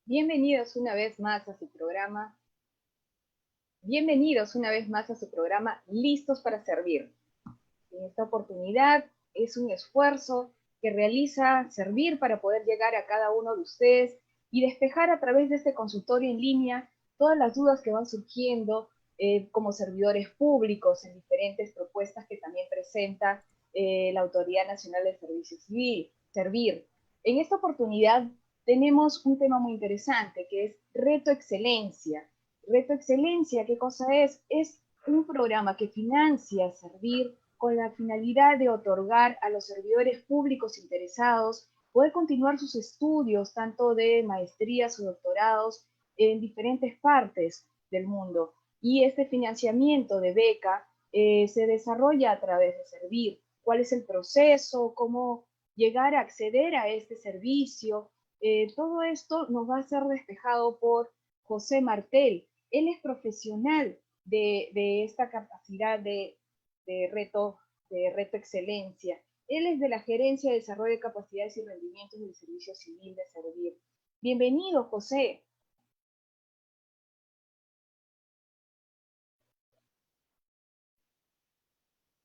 Bienvenidos una vez más a su programa. Bienvenidos una vez más a su programa Listos para Servir. En esta oportunidad es un esfuerzo que realiza Servir para poder llegar a cada uno de ustedes y despejar a través de este consultorio en línea todas las dudas que van surgiendo como servidores públicos en diferentes propuestas que también presenta la Autoridad Nacional de Servicio Civil, Servir. En esta oportunidad tenemos un tema muy interesante que es Reto Excelencia. Reto Excelencia, ¿qué cosa es? Es un programa que financia Servir con la finalidad de otorgar a los servidores públicos interesados poder continuar sus estudios, tanto de maestrías o doctorados, en diferentes partes del mundo. Y este financiamiento de beca se desarrolla a través de Servir. ¿Cuál es el proceso? ¿Cómo llegar a acceder a este servicio? Todo esto nos va a ser despejado por José Martel. Él es profesional de esta capacidad de reto, de reto excelencia. Él es de la Gerencia de Desarrollo de Capacidades y Rendimientos del Servicio Civil de Servir. Bienvenido, José.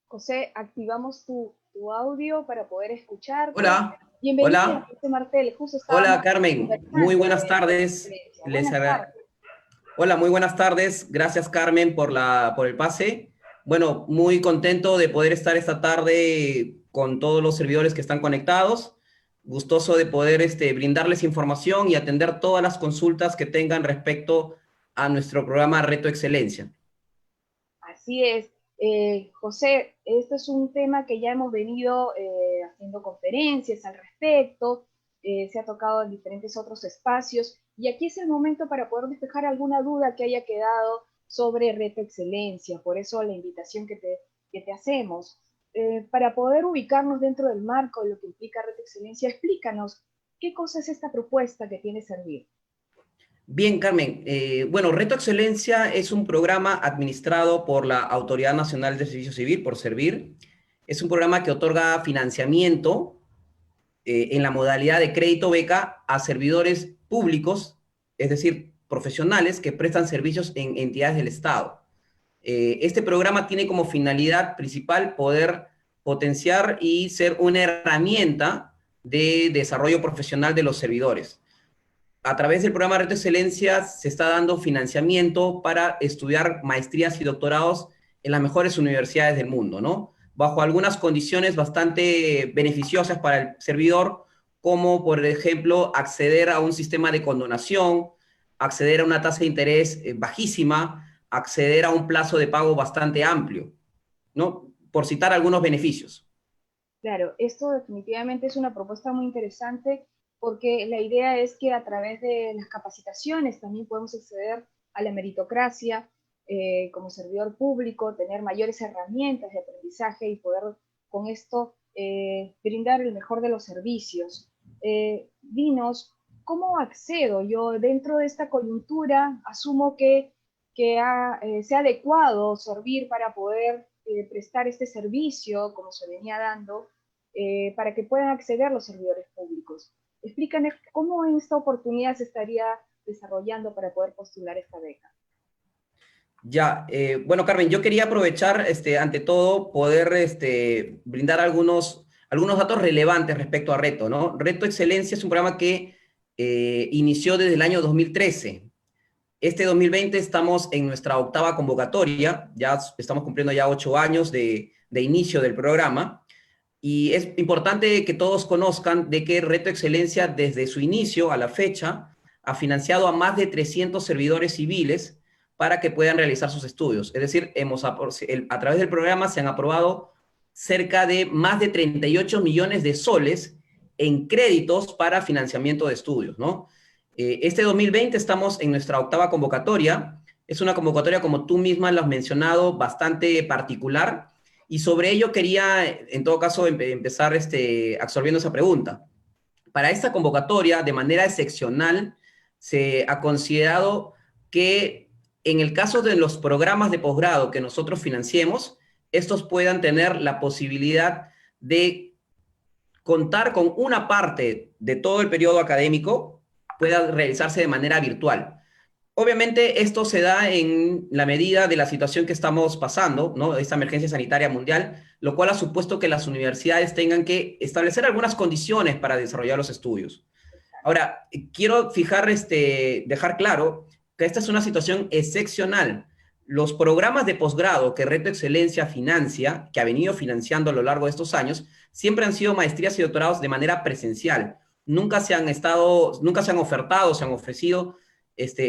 José, activamos tu audio para poder escucharte. Hola, Bienvenido, hola, José Martel. Justo hola estábamos Carmen, muy conversando buenas de reto tardes. excelencia. Buenas tardes. Hola, muy buenas tardes. Gracias Carmen por el pase. Bueno, muy contento de poder estar esta tarde con todos los servidores que están conectados. Gustoso de poder brindarles información y atender todas las consultas que tengan respecto a nuestro programa Reto Excelencia. Así es. José, este es un tema que ya hemos venido haciendo conferencias al respecto, se ha tocado en diferentes otros espacios, y aquí es el momento para poder despejar alguna duda que haya quedado sobre Reto Excelencia. Por eso la invitación que te hacemos. Para poder ubicarnos dentro del marco de lo que implica Reto Excelencia, explícanos qué cosa es esta propuesta que tiene Servir. Bien, Carmen. Bueno, Reto Excelencia es un programa administrado por la Autoridad Nacional de Servicio Civil, por Servir. Es un programa que otorga financiamiento en la modalidad de crédito beca a servidores públicos, es decir, profesionales que prestan servicios en entidades del Estado. Este programa tiene como finalidad principal poder potenciar y ser una herramienta de desarrollo profesional de los servidores. A través del programa Reto Excelencia se está dando financiamiento para estudiar maestrías y doctorados en las mejores universidades del mundo, ¿no? Bajo algunas condiciones bastante beneficiosas para el servidor, como por ejemplo acceder a un sistema de condonación, acceder a una tasa de interés bajísima, acceder a un plazo de pago bastante amplio, ¿no? Por citar algunos beneficios. Claro, esto definitivamente es una propuesta muy interesante porque la idea es que a través de las capacitaciones también podemos acceder a la meritocracia como servidor público, tener mayores herramientas de aprendizaje y poder con esto brindar el mejor de los servicios. Dinos, ¿cómo accedo yo dentro de esta coyuntura? Asumo que sea adecuado servir para poder prestar este servicio como se venía dando para que puedan acceder los servidores públicos. Explícanos cómo en esta oportunidad se estaría desarrollando para poder postular esta beca. Ya, bueno, Carmen, yo quería aprovechar, ante todo, poder brindar algunos datos relevantes respecto a Reto, ¿no? Reto Excelencia es un programa que inició desde el año 2013. Este 2020 estamos en nuestra octava convocatoria, ya estamos cumpliendo ya 8 años de inicio del programa, y es importante que todos conozcan de que Reto Excelencia, desde su inicio a la fecha, ha financiado a más de 300 servidores civiles para que puedan realizar sus estudios. Es decir, a través del programa se han aprobado cerca de más de 38 millones de soles en créditos para financiamiento de estudios, ¿no? Este 2020 estamos en nuestra octava convocatoria. Es una convocatoria, como tú misma lo has mencionado, bastante particular, y sobre ello quería, en todo caso, empezar absorbiendo esa pregunta. Para esta convocatoria, de manera excepcional, se ha considerado que en el caso de los programas de posgrado que nosotros financiemos, estos puedan tener la posibilidad de contar con una parte de todo el periodo académico pueda realizarse de manera virtual. Obviamente esto se da en la medida de la situación que estamos pasando, ¿no? Esta emergencia sanitaria mundial, lo cual ha supuesto que las universidades tengan que establecer algunas condiciones para desarrollar los estudios. Ahora, quiero dejar claro que esta es una situación excepcional. Los programas de posgrado que Reto Excelencia financia, que ha venido financiando a lo largo de estos años, siempre han sido maestrías y doctorados de manera presencial. Nunca se han ofertado, se han ofrecido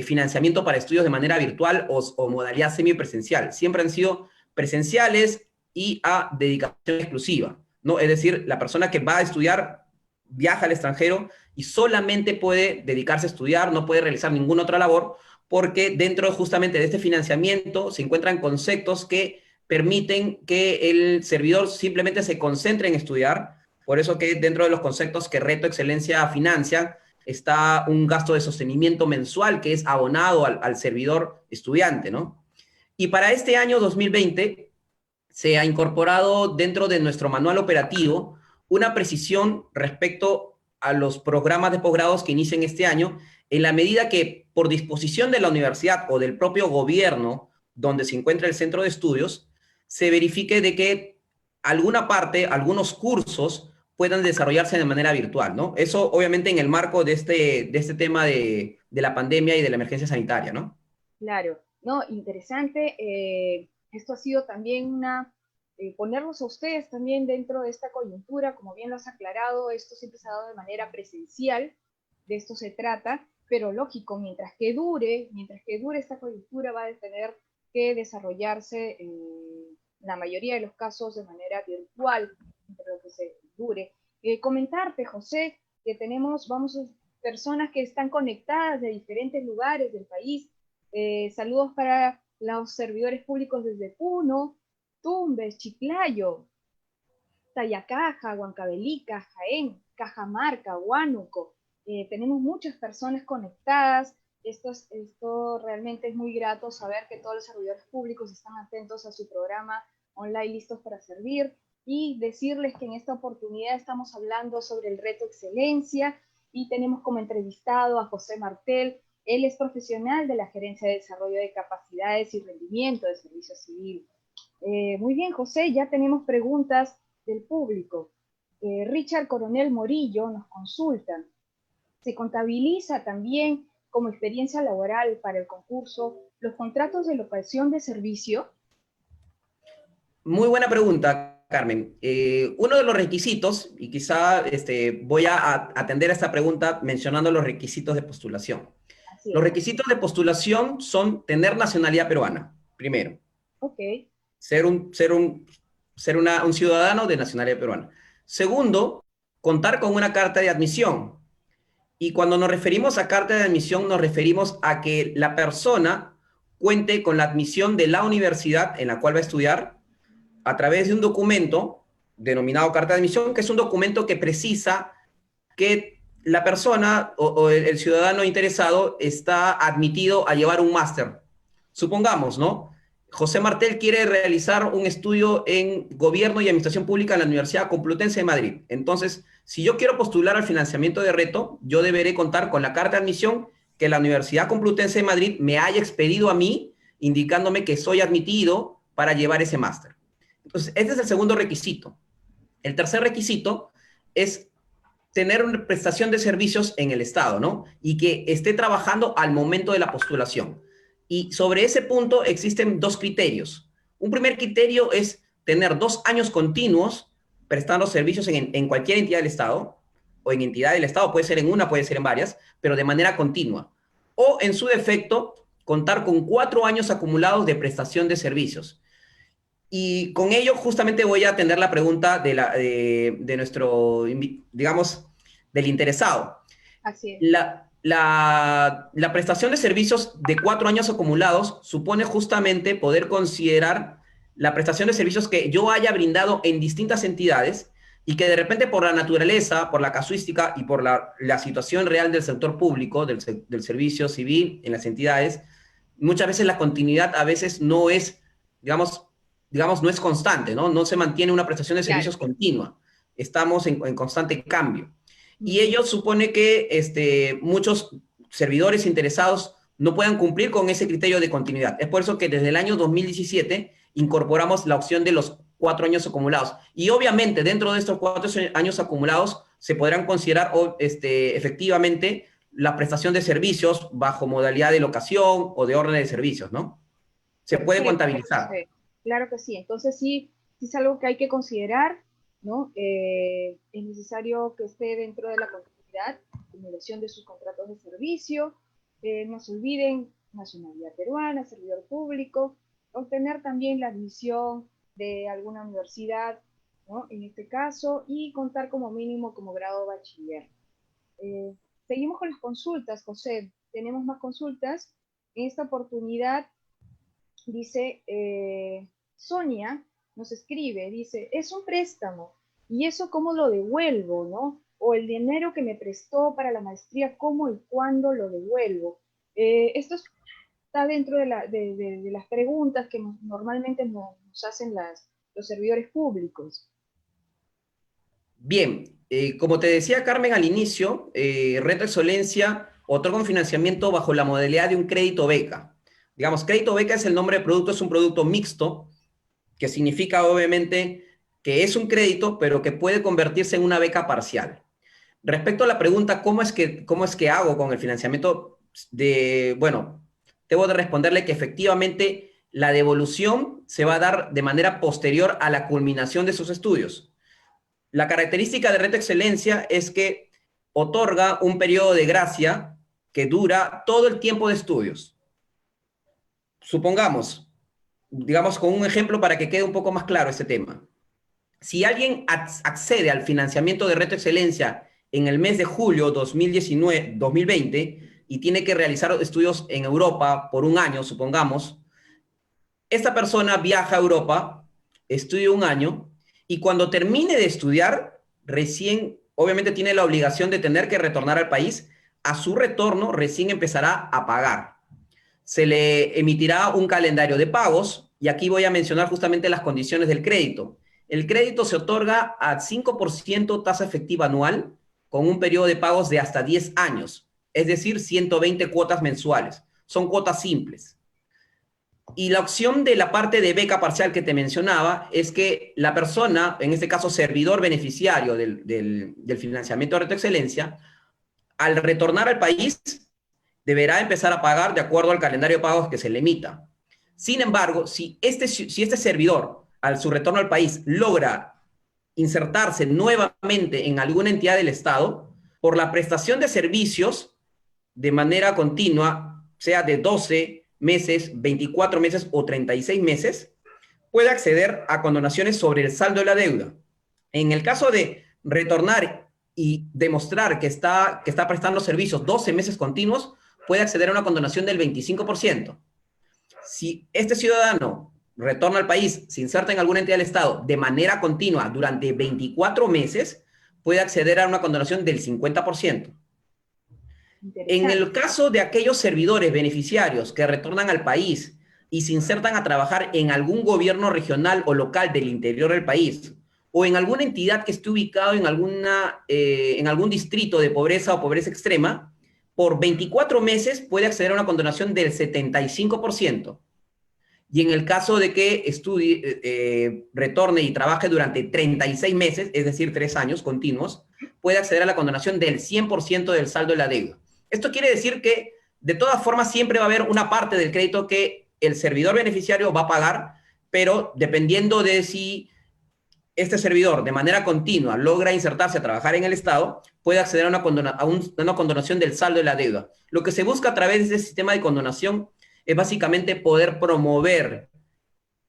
financiamiento para estudios de manera virtual o modalidad semipresencial. Siempre han sido presenciales y a dedicación exclusiva, ¿no? Es decir, la persona que va a estudiar viaja al extranjero y solamente puede dedicarse a estudiar, no puede realizar ninguna otra labor, porque dentro justamente de este financiamiento se encuentran conceptos que permiten que el servidor simplemente se concentre en estudiar. Por eso que dentro de los conceptos que Reto Excelencia financia está un gasto de sostenimiento mensual que es abonado al servidor estudiante, ¿no? Y para este año 2020 se ha incorporado dentro de nuestro manual operativo una precisión respecto a los programas de posgrados que inician este año, en la medida que por disposición de la universidad o del propio gobierno donde se encuentra el centro de estudios, se verifique de que alguna parte, algunos cursos puedan desarrollarse de manera virtual, ¿no? Eso obviamente en el marco de este tema de la pandemia y de la emergencia sanitaria, ¿no? Claro, no, interesante. Esto ha sido también ponerlos a ustedes también dentro de esta coyuntura, como bien lo has aclarado, esto siempre se ha dado de manera presencial, de esto se trata, pero lógico, mientras que dure esta coyuntura va a tener que desarrollarse en la mayoría de los casos de manera virtual, entre lo que se dure. Comentarte, José, que vamos a personas que están conectadas de diferentes lugares del país. Saludos para los servidores públicos desde Puno, Tumbes, Chiclayo, Tayacaja, Huancavelica, Jaén, Cajamarca, Huánuco. Tenemos muchas personas conectadas. Esto realmente es muy grato saber que todos los servidores públicos están atentos a su programa online Listos para Servir, y decirles que en esta oportunidad estamos hablando sobre el Reto Excelencia y tenemos como entrevistado a José Martel. Él es profesional de la Gerencia de Desarrollo de Capacidades y Rendimiento de Servicio Civil. Muy bien, José, ya tenemos preguntas del público. Richard Coronel Morillo nos consulta. ¿Se contabiliza también como experiencia laboral para el concurso los contratos de locación de servicio? Muy buena pregunta, Carmen. Uno de los requisitos, y quizá voy a atender a esta pregunta mencionando los requisitos de postulación. Los requisitos de postulación son tener nacionalidad peruana, primero. Ok. Ser un ciudadano de nacionalidad peruana. Segundo, contar con una carta de admisión. Y cuando nos referimos a carta de admisión, nos referimos a que la persona cuente con la admisión de la universidad en la cual va a estudiar a través de un documento denominado carta de admisión, que es un documento que precisa que la persona o el ciudadano interesado está admitido a llevar un máster. Supongamos, ¿no? José Martel quiere realizar un estudio en Gobierno y Administración Pública en la Universidad Complutense de Madrid. Entonces, si yo quiero postular al financiamiento de Reto, yo deberé contar con la carta de admisión que la Universidad Complutense de Madrid me haya expedido a mí, indicándome que soy admitido para llevar ese máster. Entonces, este es el segundo requisito. El tercer requisito es tener una prestación de servicios en el Estado, ¿no? Y que esté trabajando al momento de la postulación. Y sobre ese punto existen dos criterios. Un primer criterio es tener 2 años continuos prestando servicios en cualquier entidad del Estado, o en entidad del Estado, puede ser en una, puede ser en varias, pero de manera continua. O, en su defecto, contar con 4 años acumulados de prestación de servicios. Y con ello justamente voy a atender la pregunta de nuestro, digamos, del interesado. Así es. La prestación de servicios de 4 años acumulados supone justamente poder considerar la prestación de servicios que yo haya brindado en distintas entidades y que de repente por la naturaleza, por la casuística y por la situación real del sector público, del servicio civil en las entidades, muchas veces la continuidad a veces no es, digamos, no es constante, ¿no? No se mantiene una prestación de servicios continua. Estamos en constante cambio. y Ujú. ello supone que muchos servidores interesados no puedan cumplir con ese criterio de continuidad. Es por eso que desde el año 2017 incorporamos la opción de los 4 años acumulados. Y obviamente dentro de estos 4 años acumulados se podrán considerar efectivamente la prestación de servicios bajo modalidad de locación o de orden de servicios, ¿no? Se puede Perfecto, contabilizar. José. Claro que sí. Entonces sí, sí es algo que hay que considerar, ¿no? Es necesario que esté dentro de la continuidad, simulación de sus contratos de servicio. No se olviden, nacionalidad peruana, servidor público, obtener también la admisión de alguna universidad, ¿no? En este caso, y contar como mínimo como grado bachiller. Eh, Seguimos con las consultas, José. Tenemos más consultas. En esta oportunidad dice, Sonia nos escribe, dice, es un préstamo, ¿y eso cómo lo devuelvo, no? O el dinero que me prestó para la maestría, ¿cómo y cuándo lo devuelvo? Esto está dentro de las preguntas que normalmente nos hacen los servidores públicos. Bien, como te decía Carmen al inicio, Reto Excelencia otorga un financiamiento bajo la modalidad de un crédito beca. Digamos, crédito beca es el nombre del producto, es un producto mixto, que significa obviamente que es un crédito, pero que puede convertirse en una beca parcial. Respecto a la pregunta, ¿cómo es que hago con el financiamiento bueno, debo de responderle que efectivamente la devolución se va a dar de manera posterior a la culminación de sus estudios. La característica de Reto Excelencia es que otorga un periodo de gracia que dura todo el tiempo de estudios. Supongamos, digamos con un ejemplo para que quede un poco más claro este tema. Si alguien accede al financiamiento de Reto Excelencia en el mes de julio 2020 y tiene que realizar estudios en Europa por un año, supongamos, esta persona viaja a Europa, estudia un año y cuando termine de estudiar, recién, obviamente tiene la obligación de tener que retornar al país. A su retorno, recién empezará a pagar. Se le emitirá un calendario de pagos y aquí voy a mencionar justamente las condiciones del crédito. El crédito se otorga a 5% tasa efectiva anual con un periodo de pagos de hasta 10 años, es decir, 120 cuotas mensuales. Son cuotas simples. Y la opción de la parte de beca parcial que te mencionaba es que la persona, en este caso servidor beneficiario del financiamiento de Reto Excelencia, al retornar al país, deberá empezar a pagar de acuerdo al calendario de pagos que se le emita. Sin embargo, si este servidor, al su retorno al país, logra insertarse nuevamente en alguna entidad del Estado, por la prestación de servicios de manera continua, sea de 12 meses, 24 meses o 36 meses, puede acceder a condonaciones sobre el saldo de la deuda. En el caso de retornar y demostrar que está prestando servicios 12 meses continuos, puede acceder a una condonación del 25%. Si este ciudadano retorna al país, se inserta en alguna entidad del Estado de manera continua durante 24 meses, puede acceder a una condonación del 50%. En el Interesante. caso de aquellos servidores beneficiarios que retornan al país y se insertan a trabajar en algún gobierno regional o local del interior del país, o en alguna entidad que esté ubicado en algún distrito de pobreza o pobreza extrema, por 24 meses puede acceder a una condonación del 75%. Y en el caso de que estudie, retorne y trabaje durante 36 meses, es decir, 3 años continuos, puede acceder a la condonación del 100% del saldo de la deuda. Esto quiere decir que, de todas formas, siempre va a haber una parte del crédito que el servidor beneficiario va a pagar, pero dependiendo de si este servidor de manera continua logra insertarse a trabajar en el Estado, puede acceder a una condonación del saldo de la deuda. Lo que se busca a través de este sistema de condonación es básicamente poder promover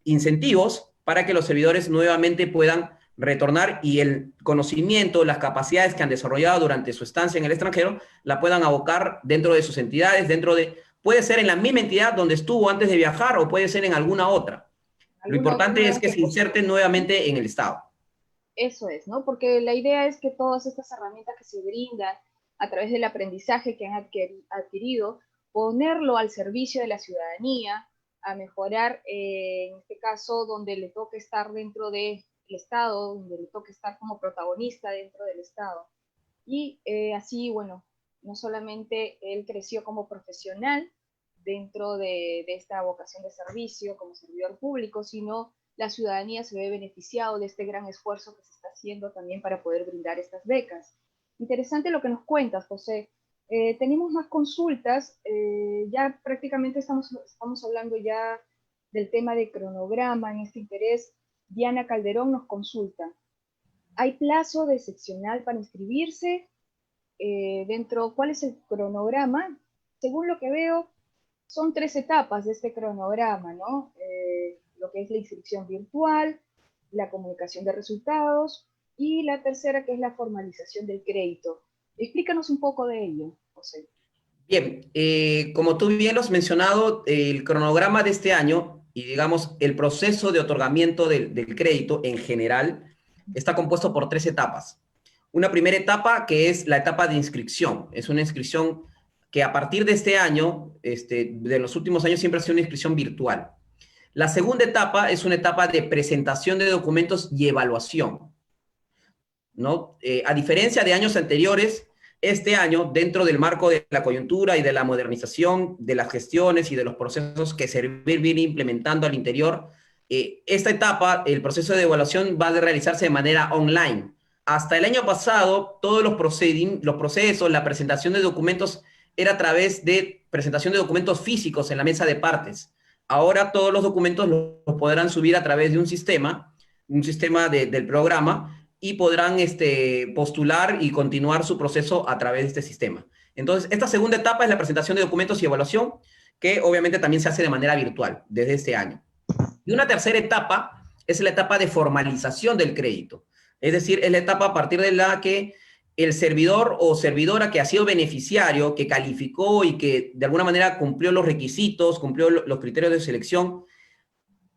incentivos para que los servidores nuevamente puedan retornar y el conocimiento, las capacidades que han desarrollado durante su estancia en el extranjero, la puedan abocar dentro de sus entidades, puede ser en la misma entidad donde estuvo antes de viajar o puede ser en alguna otra. Lo ¿Alguna otra importante es nueva que que se inserten postule? nuevamente en el Estado. Eso es, ¿no? Porque la idea es que todas estas herramientas que se brindan a través del aprendizaje que han adquirido, ponerlo al servicio de la ciudadanía, a mejorar, en este caso, donde le toque estar dentro del Estado, donde le toque estar como protagonista dentro del Estado. y así, bueno, no solamente él creció como profesional dentro de esta vocación de servicio como servidor público, sino la ciudadanía se ve beneficiado de este gran esfuerzo que se está haciendo también para poder brindar estas becas. Interesante lo que nos cuentas, José. Tenemos más consultas, ya prácticamente estamos hablando ya del tema de cronograma en este interés. Diana Calderón nos consulta. ¿Hay plazo de seccional para inscribirse? ¿Cuál es el cronograma? Según lo que veo, son 3 etapas de este cronograma, ¿no? Lo que es la inscripción virtual, la comunicación de resultados y la tercera que es la formalización del crédito. Explícanos un poco de ello, José. Bien, como tú bien lo has mencionado, el cronograma de este año y digamos el proceso de otorgamiento del crédito en general está compuesto por 3 etapas. Una primera etapa que es la etapa de inscripción. Es una inscripción que a partir de este año, de los últimos años, siempre ha sido una inscripción virtual. La segunda etapa es una etapa de presentación de documentos y evaluación, ¿no? A diferencia de años anteriores, este año, dentro del marco de la coyuntura y de la modernización de las gestiones y de los procesos que Servir viene implementando al interior, esta etapa, el proceso de evaluación va a realizarse de manera online. Hasta el año pasado, todos los procesos, la presentación de documentos era a través de presentación de documentos físicos en la mesa de partes. Ahora todos los documentos los podrán subir a través de un sistema del programa, y podrán postular y continuar su proceso a través de este sistema. Entonces, esta segunda etapa es la presentación de documentos y evaluación, que obviamente también se hace de manera virtual desde este año. Y una tercera etapa es la etapa de formalización del crédito. Es decir, es la etapa a partir de la que el servidor o servidora que ha sido beneficiario, que calificó y que de alguna manera cumplió los requisitos, cumplió los criterios de selección,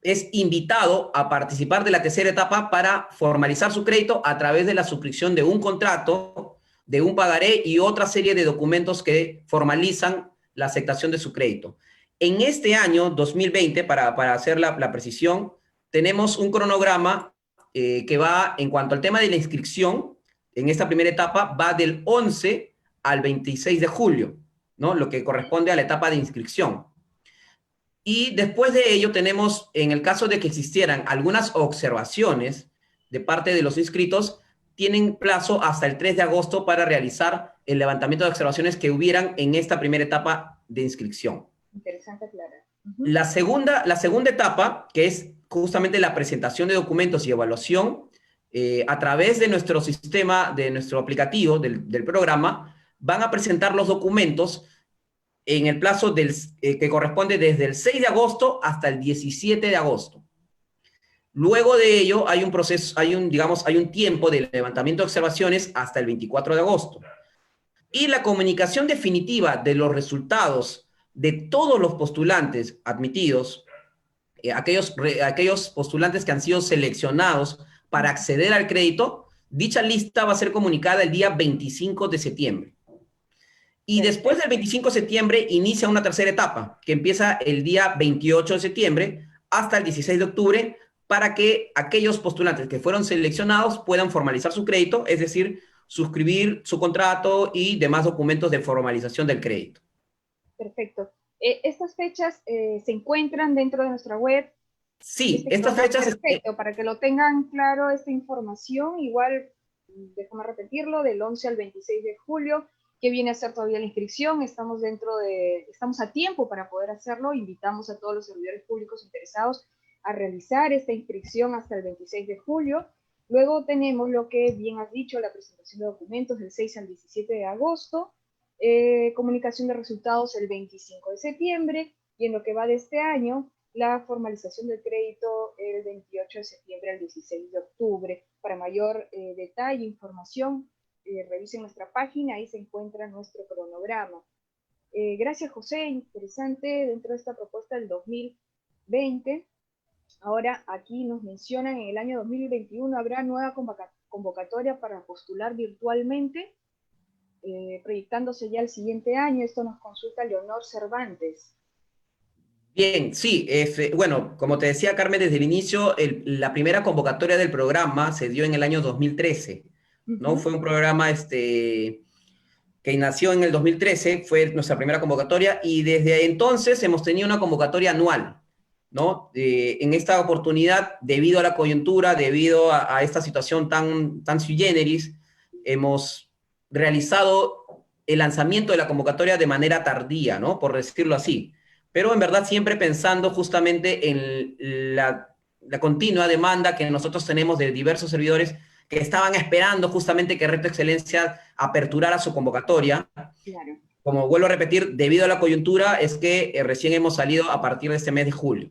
es invitado a participar de la tercera etapa para formalizar su crédito a través de la suscripción de un contrato, de un pagaré y otra serie de documentos que formalizan la aceptación de su crédito. En este año 2020, para hacer la precisión, tenemos un cronograma que va, en cuanto al tema de la inscripción, en esta primera etapa, va del 11 al 26 de julio, ¿no? Lo que corresponde a la etapa de inscripción. Y después de ello tenemos, en el caso de que existieran algunas observaciones de parte de los inscritos, tienen plazo hasta el 3 de agosto para realizar el levantamiento de observaciones que hubieran en esta primera etapa de inscripción. Interesante, Clara. La segunda etapa, que es justamente la presentación de documentos y evaluación, a través de nuestro sistema, de nuestro aplicativo, del programa, van a presentar los documentos en el plazo que corresponde desde el 6 de agosto hasta el 17 de agosto. Luego de ello hay un proceso, hay un tiempo de levantamiento de observaciones hasta el 24 de agosto. Y la comunicación definitiva de los resultados de todos los postulantes admitidos, aquellos postulantes que han sido seleccionados para acceder al crédito, dicha lista va a ser comunicada el día 25 de septiembre. Y después del 25 de septiembre inicia una tercera etapa, que empieza el día 28 de septiembre hasta el 16 de octubre, para que aquellos postulantes que fueron seleccionados puedan formalizar su crédito, es decir, suscribir su contrato y demás documentos de formalización del crédito. Perfecto. ¿Estas fechas se encuentran dentro de nuestra web? Sí, estas fechas... Perfecto, para que lo tengan claro esta información, igual, déjame repetirlo, del 11 al 26 de julio, que viene a ser todavía la inscripción, estamos a tiempo para poder hacerlo, invitamos a todos los servidores públicos interesados a realizar esta inscripción hasta el 26 de julio. Luego tenemos lo que bien has dicho, la presentación de documentos del 6 al 17 de agosto, comunicación de resultados el 25 de septiembre, y en lo que va de este año, la formalización del crédito el 28 de septiembre al 16 de octubre. Para mayor detalle e información, revisen nuestra página, ahí se encuentra nuestro cronograma. Gracias, José, interesante dentro de esta propuesta del 2020. Ahora aquí nos mencionan, en el año 2021 habrá nueva convocatoria para postular virtualmente, proyectándose ya el siguiente año. Esto nos consulta Leonor Cervantes. Bien, sí, bueno, como te decía Carmen desde el inicio, la primera convocatoria del programa se dio en el año 2013. ¿no? Ujú. Fue un programa que nació en el 2013, fue nuestra primera convocatoria, y desde entonces hemos tenido una convocatoria anual, ¿no? En esta oportunidad, debido a la coyuntura, debido a esta situación tan sui generis, hemos realizado el lanzamiento de la convocatoria de manera tardía, ¿no? Por decirlo así. Pero en verdad siempre pensando justamente en la continua demanda que nosotros tenemos de diversos servidores que estaban esperando justamente que Reto Excelencia aperturara su convocatoria. Claro. Como vuelvo a repetir, debido a la coyuntura, es que recién hemos salido a partir de este mes de julio.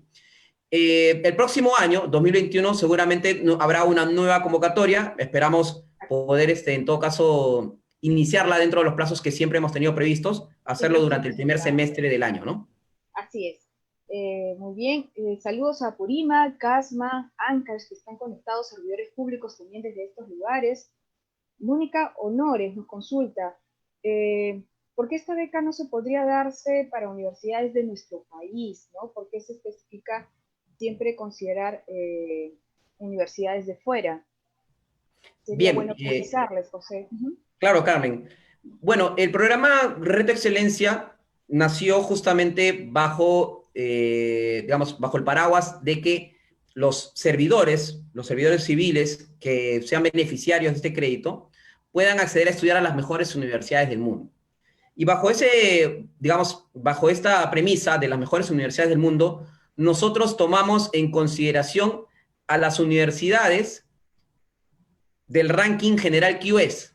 El próximo año, 2021, seguramente habrá una nueva convocatoria. Esperamos poder, en todo caso, iniciarla dentro de los plazos que siempre hemos tenido previstos, hacerlo durante el primer semestre del año, ¿no? Así es. Muy bien. Saludos a Purima, Casma, Ancash, que están conectados, servidores públicos también desde estos lugares. Mónica Honores nos consulta, ¿por qué esta beca no se podría darse para universidades de nuestro país? ¿No? ¿Por qué se especifica siempre considerar universidades de fuera? Sería Bien, bueno precisarles, José. claro, Carmen. Bueno, el programa Reto Excelencia nació justamente bajo, digamos, bajo el paraguas de que los servidores civiles que sean beneficiarios de este crédito, puedan acceder a estudiar a las mejores universidades del mundo. Y bajo digamos, bajo esta premisa de las mejores universidades del mundo, nosotros tomamos en consideración a las universidades del ranking general QS.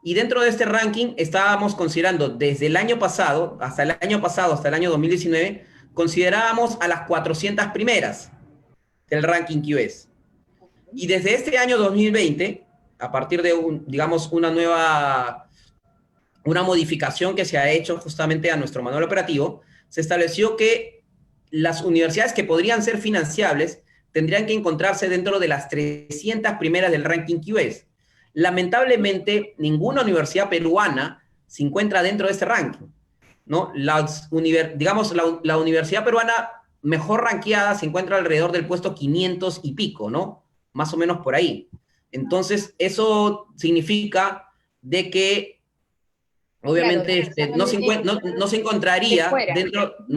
Y dentro de este ranking estábamos considerando desde el año pasado, hasta el año 2019, considerábamos a las 400 primeras del ranking QS. Y desde este año 2020, a partir de, digamos, una modificación que se ha hecho justamente a nuestro manual operativo, se estableció que las universidades que podrían ser financiables tendrían que encontrarse dentro de las 300 primeras del ranking QS. Lamentablemente, ninguna universidad peruana se encuentra dentro de este ranking, ¿no? Digamos, la universidad peruana mejor ranqueada se encuentra alrededor del puesto 500 y pico, ¿no? Más o menos por ahí. Entonces, eso significa de que Claro, obviamente de fuera. no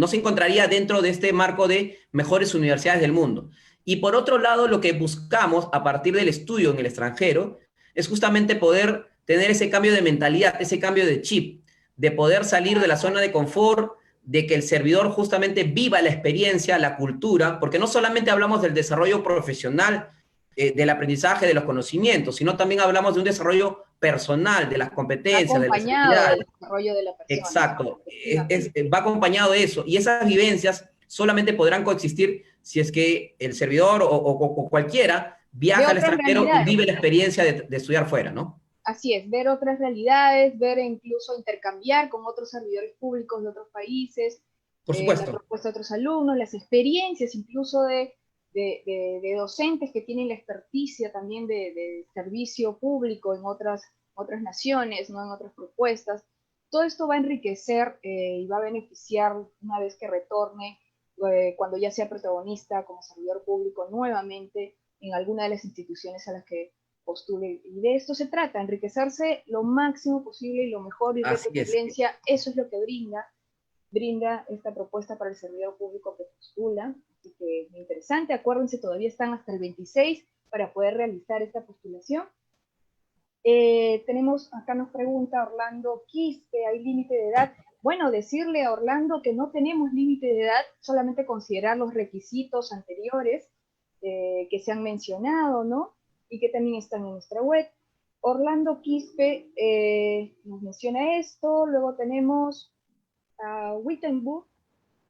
se encontraría dentro de este marco de mejores universidades del mundo. Y por otro lado, lo que buscamos a partir del estudio en el extranjero es justamente poder tener ese cambio de mentalidad, ese cambio de chip, de poder salir de la zona de confort, de que el servidor justamente viva la experiencia, la cultura, porque no solamente hablamos del desarrollo profesional, del aprendizaje, de los conocimientos, sino también hablamos de un desarrollo personal, de las Va competencias, de las acompañado del habilidades. desarrollo de la persona. Exacto, Efectivamente. va acompañado de eso. Y esas vivencias solamente podrán coexistir si es que el servidor o cualquiera De viaja al otras extranjero y realidades. vive la experiencia de estudiar fuera, ¿no? Así es, ver otras realidades, ver e incluso intercambiar con otros servidores públicos de otros países, Por la supuesto. propuesta de otros alumnos, las experiencias incluso de docentes que tienen la experticia también de servicio público en otras naciones, ¿no? En otras propuestas. Todo esto va a enriquecer y va a beneficiar una vez que retorne, cuando ya sea protagonista como servidor público nuevamente en alguna de las instituciones a las que postule. Y de esto se trata, enriquecerse lo máximo posible y lo mejor, y Reto Así es. Excelencia, eso es lo que brinda esta propuesta para el servidor público que postula. Así que es muy interesante. Acuérdense, todavía están hasta el 26 para poder realizar esta postulación. Tenemos, acá nos pregunta Orlando Quispe, ¿hay límite de edad? Bueno, decirle a Orlando que no tenemos límite de edad, solamente considerar los requisitos anteriores que se han mencionado, ¿no? Y que también están en nuestra web. Orlando Quispe nos menciona esto. Luego tenemos a Wittenburg,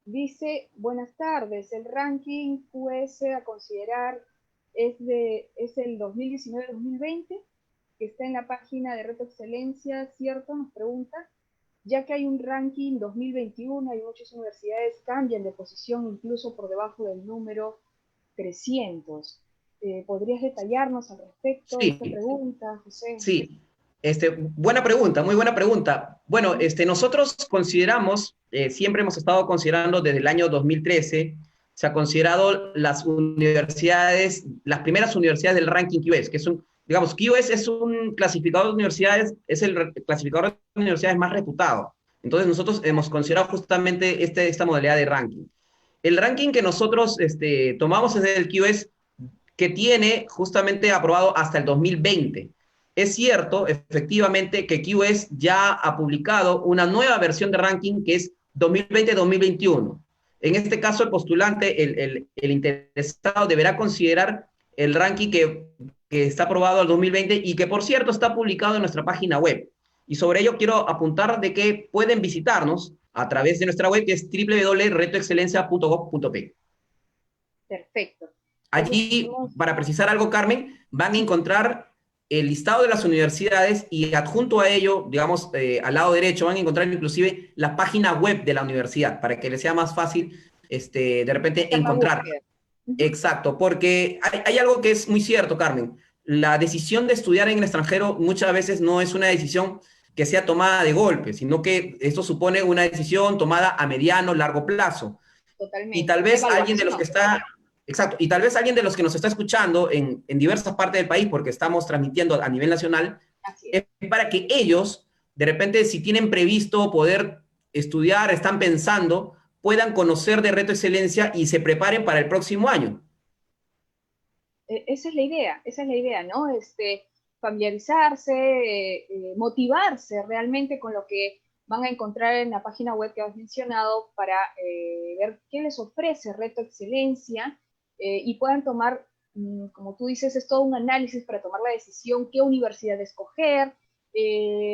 dice, buenas tardes, el ranking QS a considerar es el 2019-2020, que está en la página de Reto Excelencia, ¿cierto? Nos pregunta, ya que hay un ranking 2021 y muchas universidades cambian de posición incluso por debajo del número 300. ¿Podrías detallarnos al respecto de esta Sí, pregunta, José? sí. Buena pregunta, muy buena pregunta. Bueno, nosotros consideramos, siempre hemos estado considerando desde el año 2013, se ha considerado las universidades, las primeras universidades del ranking QS, que digamos, QS es un clasificador de universidades, es el clasificador de universidades más reputado. Entonces nosotros hemos considerado justamente esta modalidad de ranking. El ranking que nosotros tomamos es el QS que tiene justamente aprobado hasta el 2020. Es cierto, efectivamente, que QS ya ha publicado una nueva versión de ranking que es 2020-2021. En este caso, el postulante, el interesado, deberá considerar el ranking que está aprobado al 2020 y que, por cierto, está publicado en nuestra página web. Y sobre ello quiero apuntar de que pueden visitarnos a través de nuestra web, que es www.retoexcelencia.gov.p. Perfecto. Entonces Allí, tenemos, para precisar algo, Carmen, van a encontrar el listado de las universidades y adjunto a ello, digamos, al lado derecho, van a encontrar inclusive la página web de la universidad para que les sea más fácil, de repente, hacer la encontrar. búsqueda. Ujú. Exacto, porque hay algo que es muy cierto, Carmen. La decisión de estudiar en el extranjero muchas veces no es una decisión que sea tomada de golpe, sino que esto supone una decisión tomada a mediano, largo plazo. Y Totalmente. tal Una vez alguien de los que evaluación. está, exacto, y tal vez alguien de los que nos está escuchando en diversas partes del país, porque estamos transmitiendo a nivel nacional, Así es. es para que ellos, de repente, si tienen previsto poder estudiar, están pensando, puedan conocer de Reto Excelencia y se preparen para el próximo año. Esa es la idea, ¿no? Familiarizarse, motivarse realmente con lo que van a encontrar en la página web que has mencionado para ver qué les ofrece Reto Excelencia y puedan tomar, como tú dices, es todo un análisis para tomar la decisión qué universidad escoger.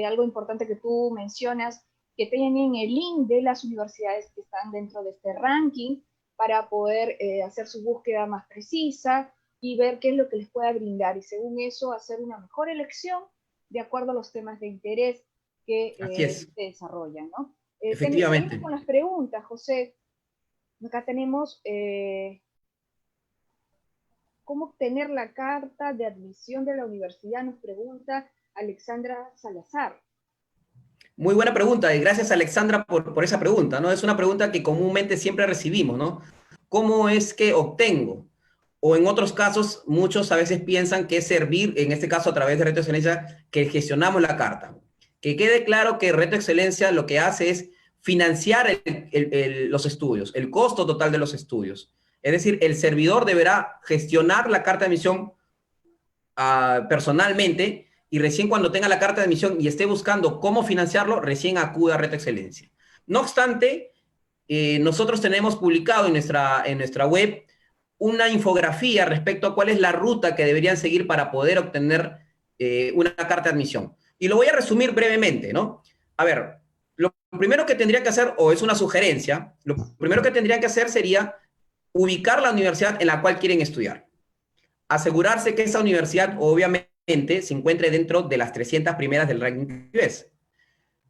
Algo importante que tú mencionas, que tienen el link de las universidades que están dentro de este ranking para poder hacer su búsqueda más precisa y ver qué es lo que les pueda brindar y según eso hacer una mejor elección de acuerdo a los temas de interés que Así es, se desarrollan, ¿no? Seguimos efectivamente. con las preguntas, José. Acá tenemos cómo obtener la carta de admisión de la universidad, nos pregunta Alexandra Salazar. Muy buena pregunta y gracias Alexandra por esa pregunta, ¿no? Es una pregunta que comúnmente siempre recibimos, ¿no? ¿Cómo es que obtengo? O en otros casos, muchos a veces piensan que es servir, en este caso a través de Reto Excelencia, que gestionamos la carta. Que quede claro que Reto Excelencia lo que hace es financiar los estudios, el costo total de los estudios. Es decir, el servidor deberá gestionar la carta de admisión personalmente y recién cuando tenga la carta de admisión y esté buscando cómo financiarlo, recién acude a Reto Excelencia. No obstante, nosotros tenemos publicado en nuestra web una infografía respecto a cuál es la ruta que deberían seguir para poder obtener una carta de admisión. Y lo voy a resumir brevemente, ¿no? A ver, lo primero que tendría que hacer, o es una sugerencia, lo primero que tendrían que hacer sería ubicar la universidad en la cual quieren estudiar. Asegurarse que esa universidad obviamente se encuentre dentro de las 300 primeras del ranking US.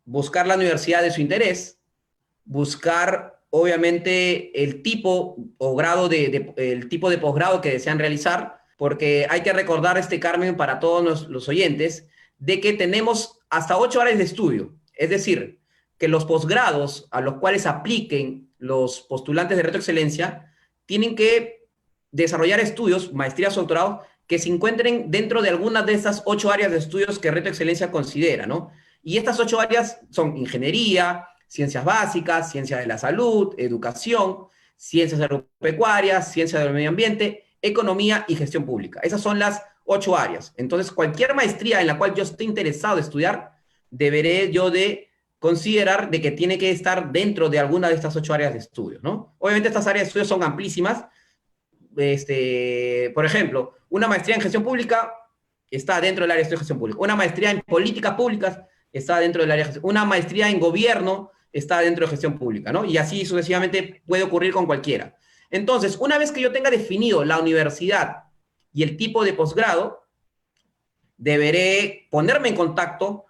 Buscar la universidad de su interés, buscar obviamente el tipo o grado el tipo de posgrado que desean realizar, porque hay que recordar, Carmen, para todos los oyentes, de que tenemos hasta 8 áreas de estudio. Es decir, que los posgrados a los cuales apliquen los postulantes de Reto Excelencia tienen que desarrollar estudios, maestrías o doctorados, que se encuentren dentro de algunas de estas 8 áreas de estudios que Reto Excelencia considera, ¿no? Y estas 8 áreas son ingeniería, ciencias básicas, ciencia de la salud, educación, ciencias agropecuarias, ciencia del medio ambiente, economía y gestión pública. Esas son las 8 áreas. Entonces, cualquier maestría en la cual yo esté interesado en estudiar, deberé yo de considerar de que tiene que estar dentro de alguna de estas 8 áreas de estudio, ¿no? Obviamente estas áreas de estudio son amplísimas. Por ejemplo, una maestría en gestión pública está dentro del área de estudio de gestión pública. Una maestría en políticas públicas está dentro del área de gestión. Una maestría en gobierno está dentro de gestión pública, ¿no? Y así sucesivamente puede ocurrir con cualquiera. Entonces, una vez que yo tenga definido la universidad y el tipo de posgrado, deberé ponerme en contacto,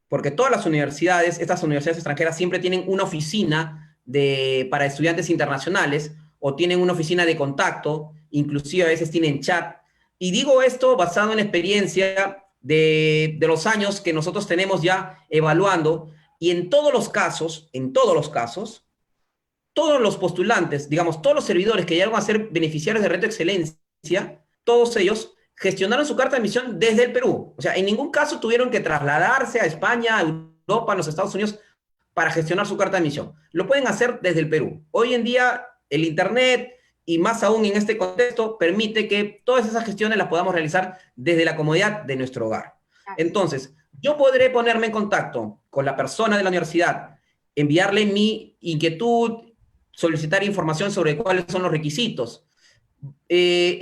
porque todas las universidades, estas universidades extranjeras, siempre tienen una oficina para estudiantes internacionales o tienen una oficina de contacto, inclusive a veces tienen chat. Y digo esto basado en la experiencia de los años que nosotros tenemos ya evaluando y todos los postulantes, digamos, todos los servidores que llegan a ser beneficiarios de Reto Excelencia, todos ellos gestionaron su carta de admisión desde el Perú. O sea, en ningún caso tuvieron que trasladarse a España, a Europa, a los Estados Unidos para gestionar su carta de admisión. Lo pueden hacer desde el Perú. Hoy en día, el Internet, y más aún en este contexto, permite que todas esas gestiones las podamos realizar desde la comodidad de nuestro hogar. Entonces, yo podré ponerme en contacto con la persona de la universidad, enviarle mi inquietud, solicitar información sobre cuáles son los requisitos.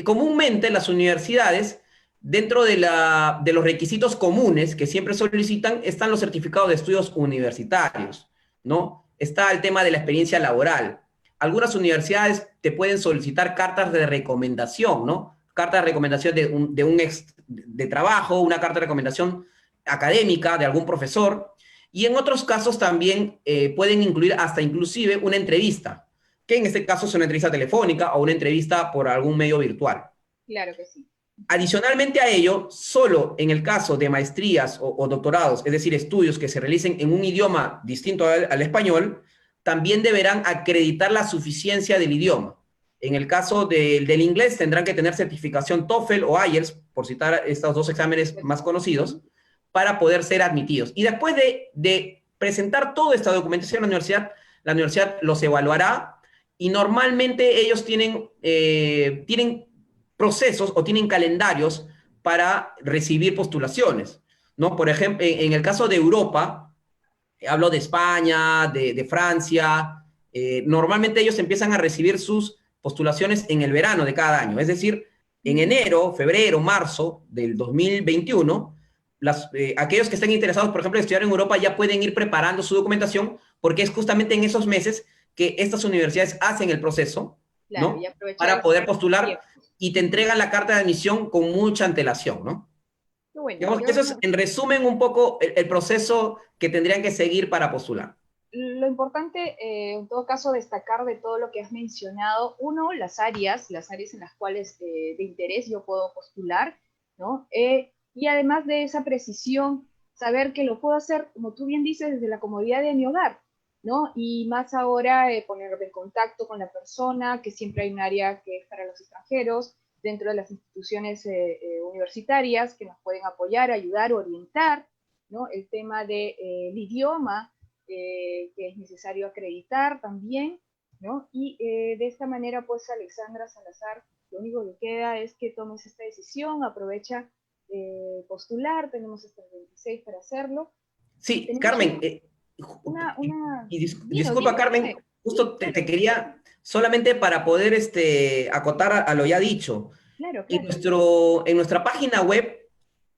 Comúnmente las universidades, dentro de los requisitos comunes que siempre solicitan, están los certificados de estudios universitarios, ¿no? Está el tema de la experiencia laboral. Algunas universidades te pueden solicitar cartas de recomendación, ¿no? Carta de recomendación de trabajo, una carta de recomendación académica de algún profesor, y en otros casos también pueden incluir hasta inclusive una entrevista, que en este caso es una entrevista telefónica o una entrevista por algún medio virtual. Claro que sí. Adicionalmente a ello, solo en el caso de maestrías o doctorados, es decir, estudios que se realicen en un idioma distinto al español, también deberán acreditar la suficiencia del idioma. En el caso del inglés, tendrán que tener certificación TOEFL o IELTS, por citar estos dos exámenes más conocidos, para poder ser admitidos. Y después de presentar toda esta documentación a la universidad los evaluará, y normalmente ellos tienen procesos o tienen calendarios para recibir postulaciones, ¿no? Por ejemplo, en el caso de Europa, hablo de España, de Francia, normalmente ellos empiezan a recibir sus postulaciones en el verano de cada año, es decir, en enero, febrero, marzo del 2021, aquellos que estén interesados, por ejemplo, en estudiar en Europa ya pueden ir preparando su documentación, porque es justamente en esos meses que estas universidades hacen el proceso, claro, ¿no? Para poder postular, y te entregan la carta de admisión con mucha antelación, ¿no? Bueno, digamos que eso es, en resumen, un poco el proceso que tendrían que seguir para postular. Lo importante, en todo caso, destacar de todo lo que has mencionado, uno, las áreas en las cuales de interés yo puedo postular, ¿no? Y además de esa precisión, saber que lo puedo hacer, como tú bien dices, desde la comodidad de mi hogar, ¿no? Y más ahora ponerme en contacto con la persona, que siempre hay un área que es para los extranjeros, dentro de las instituciones universitarias que nos pueden apoyar, ayudar, orientar, ¿no? El tema del idioma que es necesario acreditar también, ¿no? Y de esta manera, pues, Alexandra Salazar, lo único que queda es que tomes esta decisión, aprovecha postular, tenemos hasta el 26 para hacerlo. Sí, Carmen, disculpa, Carmen, justo te quería, solamente para poder acotar a lo ya dicho. Claro, claro. En nuestra página web,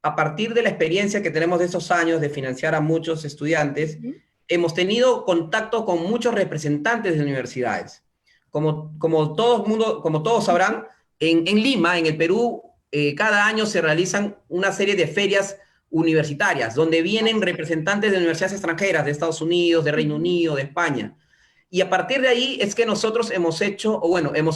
a partir de la experiencia que tenemos de esos años de financiar a muchos estudiantes, hemos tenido contacto con muchos representantes de universidades. Como todos sabrán, en Lima, en el Perú, cada año se realizan una serie de ferias universitarias, donde vienen representantes de universidades extranjeras, de Estados Unidos, de Reino Unido, de España. Y a partir de ahí es que nosotros hemos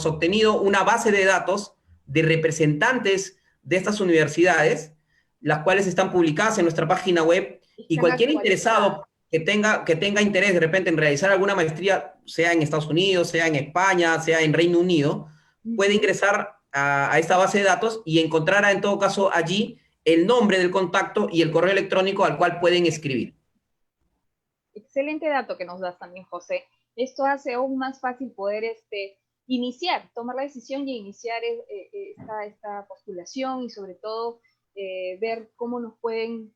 obtenido una base de datos de representantes de estas universidades, las cuales están publicadas en nuestra página web, y cualquier interesado que tenga interés de repente en realizar alguna maestría, sea en Estados Unidos, sea en España, sea en Reino Unido, puede ingresar a esta base de datos y encontrará en todo caso allí el nombre del contacto y el correo electrónico al cual pueden escribir. Excelente dato que nos das también, José. Esto hace aún más fácil poder tomar la decisión y iniciar esta postulación, y sobre todo ver cómo nos pueden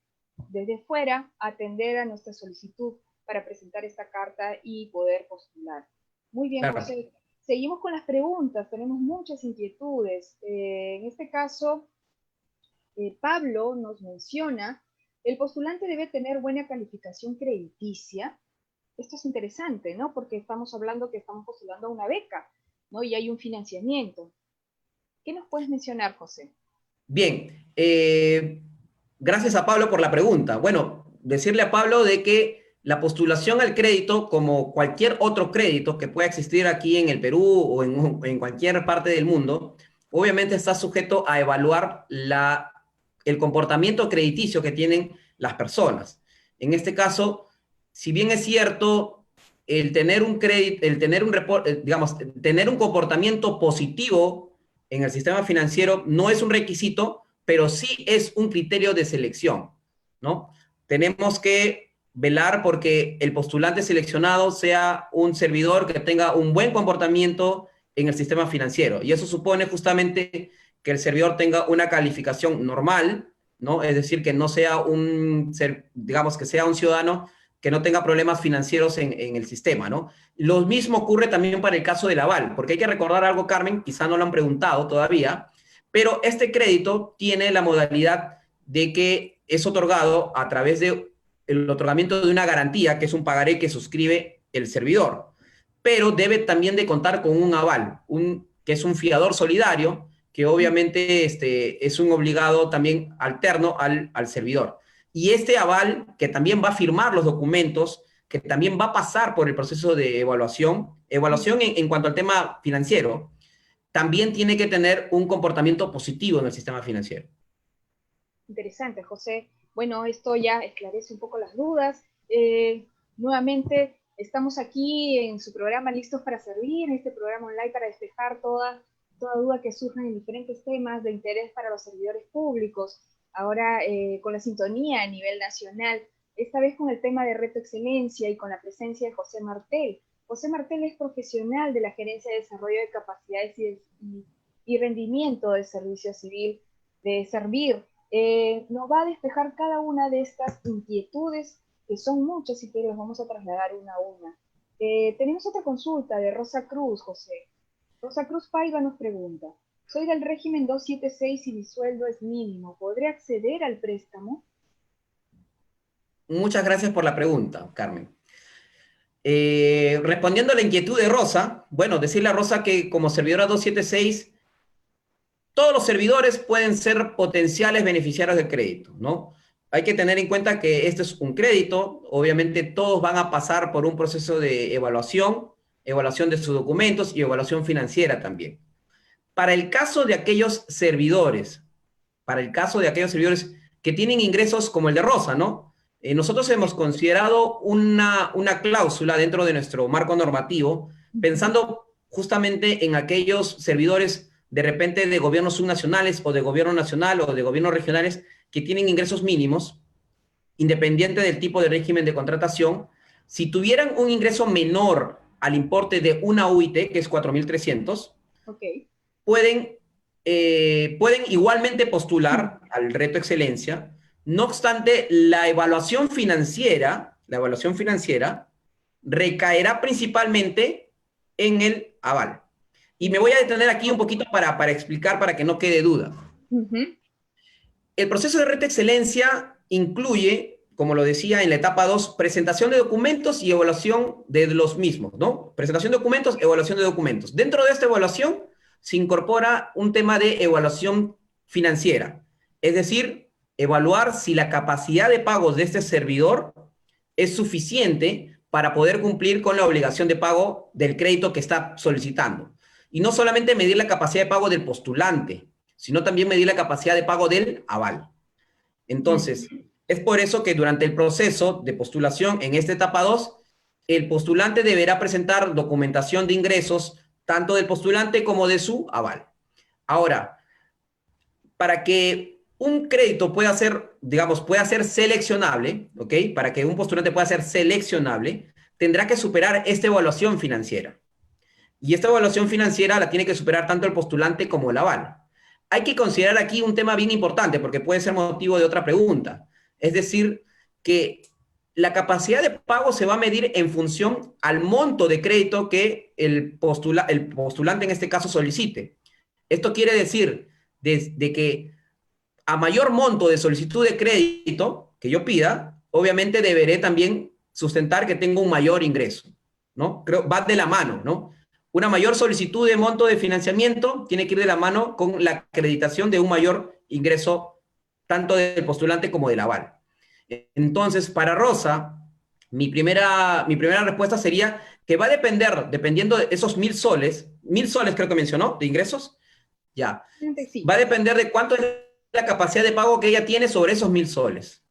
desde fuera atender a nuestra solicitud para presentar esta carta y poder postular. Muy bien, claro. José. Seguimos con las preguntas, tenemos muchas inquietudes. En este caso, Pablo nos menciona, ¿el postulante debe tener buena calificación crediticia? Esto es interesante, ¿no? Porque estamos hablando que estamos postulando a una beca, ¿no? Y hay un financiamiento. ¿Qué nos puedes mencionar, José? Bien, gracias a Pablo por la pregunta. Bueno, decirle a Pablo de que la postulación al crédito, como cualquier otro crédito que pueda existir aquí en el Perú o en cualquier parte del mundo, obviamente está sujeto a evaluar el comportamiento crediticio que tienen las personas. En este caso, si bien es cierto, tener un comportamiento positivo en el sistema financiero no es un requisito, pero sí es un criterio de selección, ¿no? Tenemos que velar porque el postulante seleccionado sea un servidor que tenga un buen comportamiento en el sistema financiero. Y eso supone justamente que el servidor tenga una calificación normal, ¿no? Es decir, que no sea digamos, que sea un ciudadano que no tenga problemas financieros en el sistema, ¿no? Lo mismo ocurre también para el caso del aval, porque hay que recordar algo, Carmen, quizá no lo han preguntado todavía, pero este crédito tiene la modalidad de que es otorgado a través de el otorgamiento de una garantía, que es un pagaré que suscribe el servidor, pero debe también de contar con un aval, que es un fiador solidario, que obviamente es un obligado también alterno al servidor. Y este aval, que también va a firmar los documentos, que también va a pasar por el proceso de evaluación en cuanto al tema financiero, también tiene que tener un comportamiento positivo en el sistema financiero. Interesante, José. Bueno, esto ya esclarece un poco las dudas. Nuevamente, estamos aquí en su programa Listos para Servir, en este programa online para despejar toda duda que surja en diferentes temas de interés para los servidores públicos. Ahora, con la sintonía a nivel nacional, esta vez con el tema de Reto Excelencia y con la presencia de José Martel. José Martel es profesional de la Gerencia de Desarrollo de Capacidades y Rendimiento del Servicio Civil de Servir. Nos va a despejar cada una de estas inquietudes, que son muchas y que las vamos a trasladar una a una. Tenemos otra consulta de Rosa Cruz, José. Rosa Cruz Paiva nos pregunta, soy del régimen 276 y mi sueldo es mínimo, ¿podré acceder al préstamo? Muchas gracias por la pregunta, Carmen. Respondiendo a la inquietud de Rosa, bueno, decirle a Rosa que como servidora 276, todos los servidores pueden ser potenciales beneficiarios del crédito, ¿no? Hay que tener en cuenta que este es un crédito, obviamente todos van a pasar por un proceso de evaluación de sus documentos y evaluación financiera también. Para el caso de aquellos servidores, que tienen ingresos como el de Rosa, ¿no? Nosotros hemos considerado una cláusula dentro de nuestro marco normativo, pensando justamente en aquellos servidores de repente de gobiernos subnacionales o de gobierno nacional o de gobiernos regionales que tienen ingresos mínimos, independiente del tipo de régimen de contratación. Si tuvieran un ingreso menor al importe de una UIT, que es 4.300, okay, pueden igualmente postular al Reto Excelencia. No obstante, la evaluación financiera recaerá principalmente en el aval. Y me voy a detener aquí un poquito para explicar, para que no quede duda. El proceso de Reto Excelencia incluye, como lo decía en la etapa 2, presentación de documentos y evaluación de los mismos, ¿no? Presentación de documentos, evaluación de documentos. Dentro de esta evaluación se incorpora un tema de evaluación financiera, es decir, evaluar si la capacidad de pagos de este servidor es suficiente para poder cumplir con la obligación de pago del crédito que está solicitando. Y no solamente medir la capacidad de pago del postulante, sino también medir la capacidad de pago del aval. Entonces, es por eso que durante el proceso de postulación en esta etapa 2, el postulante deberá presentar documentación de ingresos tanto del postulante como de su aval. Ahora, para que un crédito pueda ser, digamos, pueda ser seleccionable, ¿ok? Para que un postulante pueda ser seleccionable, tendrá que superar esta evaluación financiera. Y esta evaluación financiera la tiene que superar tanto el postulante como el aval. Hay que considerar aquí un tema bien importante porque puede ser motivo de otra pregunta. Es decir, que la capacidad de pago se va a medir en función al monto de crédito que el postulante en este caso solicite. Esto quiere decir de que a mayor monto de solicitud de crédito que yo pida, obviamente deberé también sustentar que tengo un mayor ingreso, ¿no? Creo, va de la mano, ¿no? Una mayor solicitud de monto de financiamiento tiene que ir de la mano con la acreditación de un mayor ingreso, tanto del postulante como del aval. Entonces, para Rosa, mi primera respuesta sería que va a depender, dependiendo de esos 1.000 soles creo que mencionó, de ingresos, ya. Sí. Va a depender de cuánto es la capacidad de pago que ella tiene sobre esos 1.000 soles.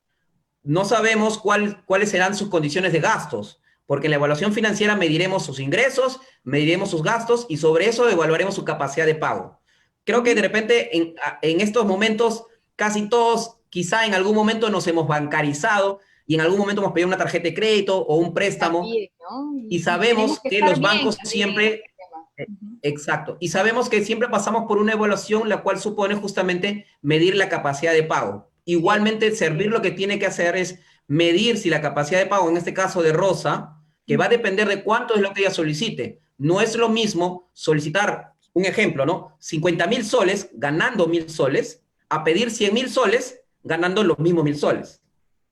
No sabemos cuáles serán sus condiciones de gastos, porque en la evaluación financiera mediremos sus ingresos, mediremos sus gastos y sobre eso evaluaremos su capacidad de pago. Creo que de repente en estos momentos casi todos quizá en algún momento nos hemos bancarizado y en algún momento hemos pedido una tarjeta de crédito o un préstamo También, ¿no? y Y tenemos sabemos que que estar los bien bancos también en siempre, este tema. Ujú. exacto, y sabemos que siempre pasamos por una evaluación la cual supone justamente medir la capacidad de pago. Sí, Igualmente, sí Servir es. lo que tiene que hacer es medir si la capacidad de pago, en este caso de Rosa, que va a Ujú. depender de cuánto es lo que ella solicite. No es lo mismo solicitar, un ejemplo, ¿no? 50.000 soles ganando 1.000 soles, a pedir 100.000 soles ganando los mismos 1.000 soles.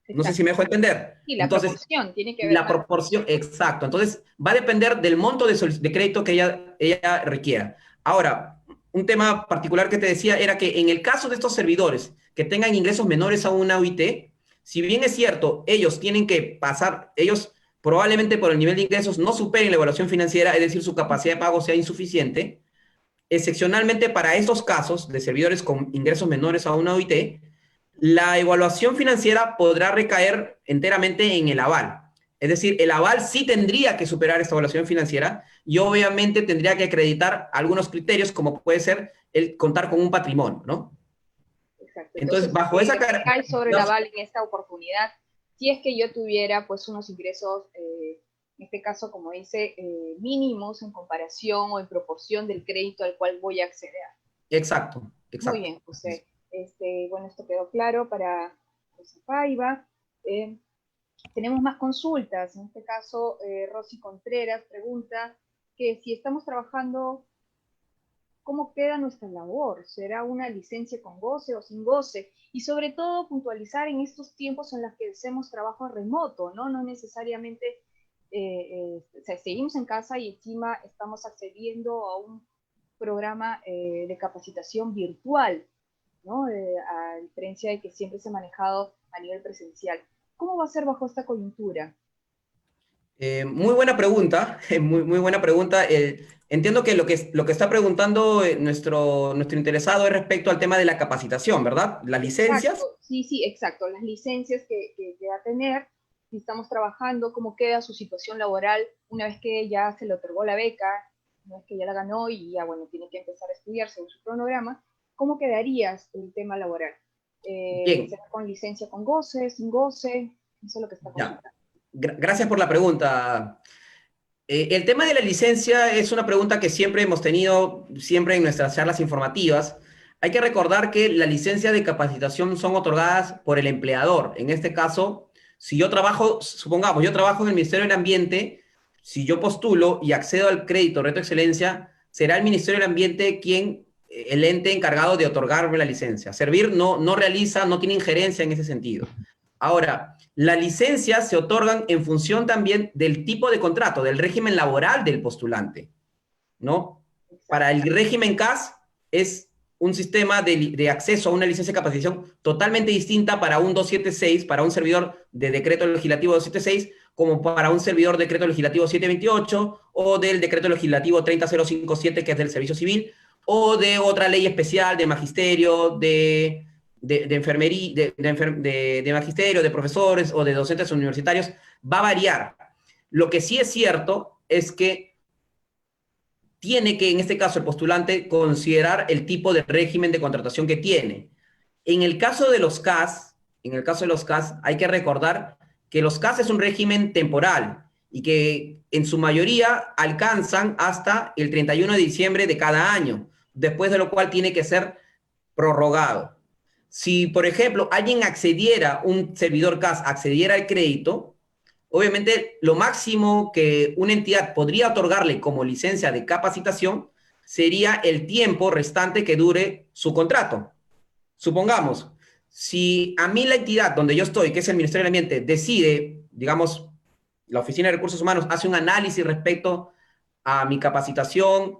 No sé si Exacto. me dejo entender. Y la Entonces, proporción, tiene que ver la con la proporción, proporción. exacto. Entonces, va a depender del monto de crédito que ella requiera. Ahora, un tema particular que te decía era que en el caso de estos servidores que tengan ingresos menores a una OIT, si bien es cierto, ellos tienen que pasar, ellos probablemente por el nivel de ingresos no superen la evaluación financiera, es decir, su capacidad de pago sea insuficiente, excepcionalmente para estos casos de servidores con ingresos menores a una OIT, la evaluación financiera podrá recaer enteramente en el aval. Es decir, el aval sí tendría que superar esta evaluación financiera y obviamente tendría que acreditar algunos criterios como puede ser el contar con un patrimonio, ¿no? Exacto. Entonces, Entonces, bajo esa recae sobre el característica, aval en esta oportunidad. Si es que yo tuviera pues unos ingresos, en este caso, como dice, mínimos en comparación o en proporción del crédito al cual voy a acceder. exacto, Muy exacto. bien, José. Bueno, esto quedó claro para José Paiva. Eh, Tenemos más consultas. En este caso, Rosy Contreras pregunta que si estamos trabajando, ¿cómo queda nuestra labor? ¿Será una licencia con goce o sin goce? Y sobre todo puntualizar en estos tiempos en los que hacemos trabajo remoto, ¿no? No necesariamente, o sea, seguimos en casa y encima estamos accediendo a un programa de capacitación virtual, ¿no? A diferencia de que siempre se ha manejado a nivel presencial. ¿Cómo va a ser bajo esta coyuntura? Muy buena pregunta, muy buena pregunta. Entiendo que lo que está preguntando nuestro interesado es respecto al tema de la capacitación, ¿verdad? Las licencias. Exacto, sí, sí, exacto. Las licencias que va a tener, si estamos trabajando, cómo queda su situación laboral una vez que ya se le otorgó la beca, una vez que ya la ganó y ya, bueno, tiene que empezar a estudiar según su cronograma, ¿cómo quedaría el tema laboral? Bien, ¿Será con licencia con goce, sin goce? Eso es lo que está ya. consultando. Gracias por la pregunta. El tema de la licencia es una pregunta que siempre hemos tenido, siempre en nuestras charlas informativas. Hay que recordar que las licencias de capacitación son otorgadas por el empleador. En este caso, si yo trabajo, supongamos, yo trabajo en el Ministerio del Ambiente, si yo postulo y accedo al crédito Reto Excelencia, será el Ministerio del Ambiente quien, el ente encargado de otorgarme la licencia. Servir no realiza, no tiene injerencia en ese sentido. Ahora, las licencias se otorgan en función también del tipo de contrato, del régimen laboral del postulante, ¿no? Para Exacto. el régimen CAS es un sistema de acceso a una licencia de capacitación totalmente distinta para un 276, para un servidor de decreto legislativo 276, como para un servidor de decreto legislativo 728 o del decreto legislativo 30057, que es del servicio civil, o de otra ley especial de magisterio, de enfermería, de magisterio, de profesores o de docentes universitarios. Va a variar. Lo que sí es cierto es que tiene que, en este caso, el postulante considerar el tipo de régimen de contratación que tiene. En el caso de los CAS, hay que recordar que los CAS es un régimen temporal y que en su mayoría alcanzan hasta el 31 de diciembre de cada año, después de lo cual tiene que ser prorrogado. Si, por ejemplo, alguien accediera, un servidor CAS accediera al crédito, obviamente lo máximo que una entidad podría otorgarle como licencia de capacitación sería el tiempo restante que dure su contrato. Supongamos, si a mí la entidad donde yo estoy, que es el Ministerio del Ambiente, decide, digamos, la Oficina de Recursos Humanos hace un análisis respecto a mi capacitación,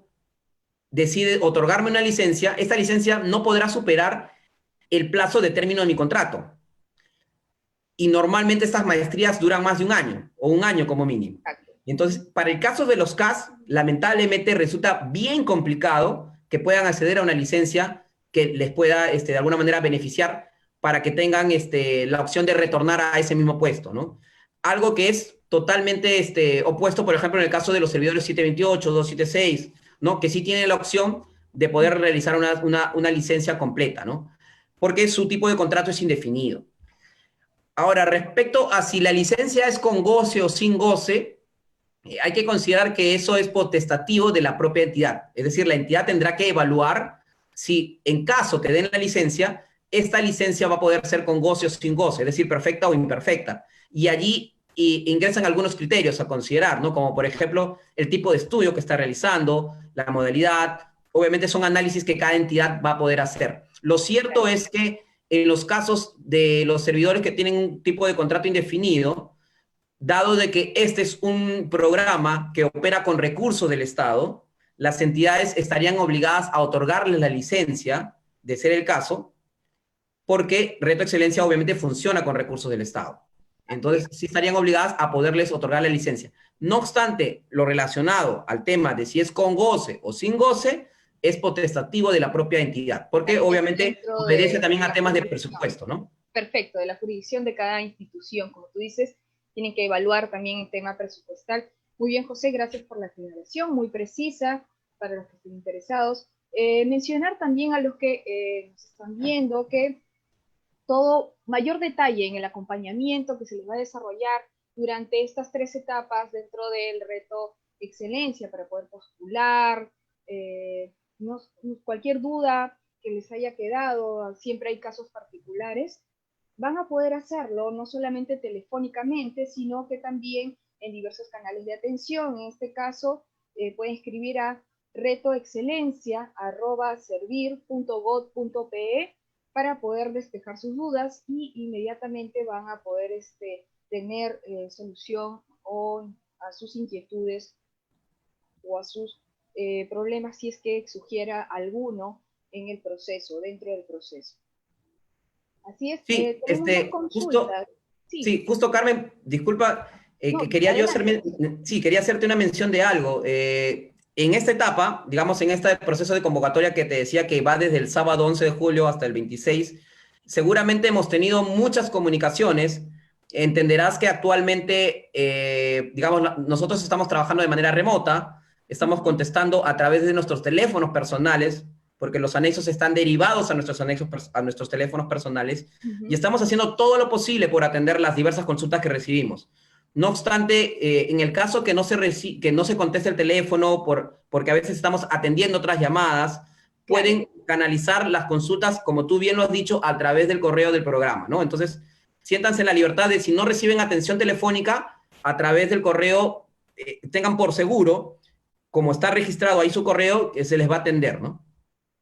decide otorgarme una licencia, esta licencia no podrá superar el plazo de término de mi contrato. Y normalmente estas maestrías duran más de un año, o un año como mínimo. Exacto. Entonces, para el caso de los CAS, lamentablemente resulta bien complicado que puedan acceder a una licencia que les pueda, de alguna manera, beneficiar para que tengan la opción de retornar a ese mismo puesto, ¿no? Algo que es totalmente opuesto, por ejemplo, en el caso de los servidores 728, 276, ¿no? Que sí tienen la opción de poder realizar una licencia completa, ¿no? porque su tipo de contrato es indefinido. Ahora, respecto a si la licencia es con goce o sin goce, hay que considerar que eso es potestativo de la propia entidad. Es decir, la entidad tendrá que evaluar si en caso que den la licencia, esta licencia va a poder ser con goce o sin goce, es decir, perfecta o imperfecta. Y allí ingresan algunos criterios a considerar, ¿no? Como por ejemplo el tipo de estudio que está realizando, la modalidad. Obviamente son análisis que cada entidad va a poder hacer. Lo cierto es que en los casos de los servidores que tienen un tipo de contrato indefinido, dado de que este es un programa que opera con recursos del Estado, las entidades estarían obligadas a otorgarles la licencia, de ser el caso, porque Reto Excelencia obviamente funciona con recursos del Estado. Entonces, sí estarían obligadas a poderles otorgar la licencia. No obstante, lo relacionado al tema de si es con goce o sin goce, es potestativo de la propia entidad, porque obviamente Dentro obedece también de a la temas de jurisdicción. presupuesto, ¿no? Perfecto, de la jurisdicción de cada institución, como tú dices, tienen que evaluar también el tema presupuestal. Muy bien, José, gracias por la aclaración, muy precisa para los que estén interesados. Mencionar también a los que nos están viendo que todo mayor detalle en el acompañamiento que se les va a desarrollar durante estas 3 etapas dentro del reto excelencia para poder postular, no, cualquier duda que les haya quedado, siempre hay casos particulares, van a poder hacerlo no solamente telefónicamente, sino que también en diversos canales de atención. En este caso, pueden escribir a retoexcelencia@servir.gov.pe para poder despejar sus dudas y inmediatamente van a poder tener solución a sus inquietudes o a sus problemas si es que surgiera alguno en el proceso, dentro del proceso. Así es, Sí, tenemos más justo, consultas. Sí, sí, justo Carmen, disculpa, no, que quería yo adelante. hacerme, sí, quería hacerte una mención de algo. En esta etapa, digamos, en este proceso de convocatoria que te decía que va desde el sábado 11 de julio hasta el 26, seguramente hemos tenido muchas comunicaciones. Entenderás que actualmente, digamos, nosotros estamos trabajando de manera remota, estamos contestando a través de nuestros teléfonos personales, porque los anexos están derivados a nuestros anexos, a nuestros teléfonos personales, y estamos haciendo todo lo posible por atender las diversas consultas que recibimos. No obstante, en el caso que no se conteste el teléfono, porque a veces estamos atendiendo otras llamadas, Claro, pueden canalizar las consultas, como tú bien lo has dicho, a través del correo del programa, ¿no? Entonces, siéntanse en la libertad de, si no reciben atención telefónica, a través del correo, tengan por seguro, como está registrado ahí su correo, que se les va a atender, ¿no?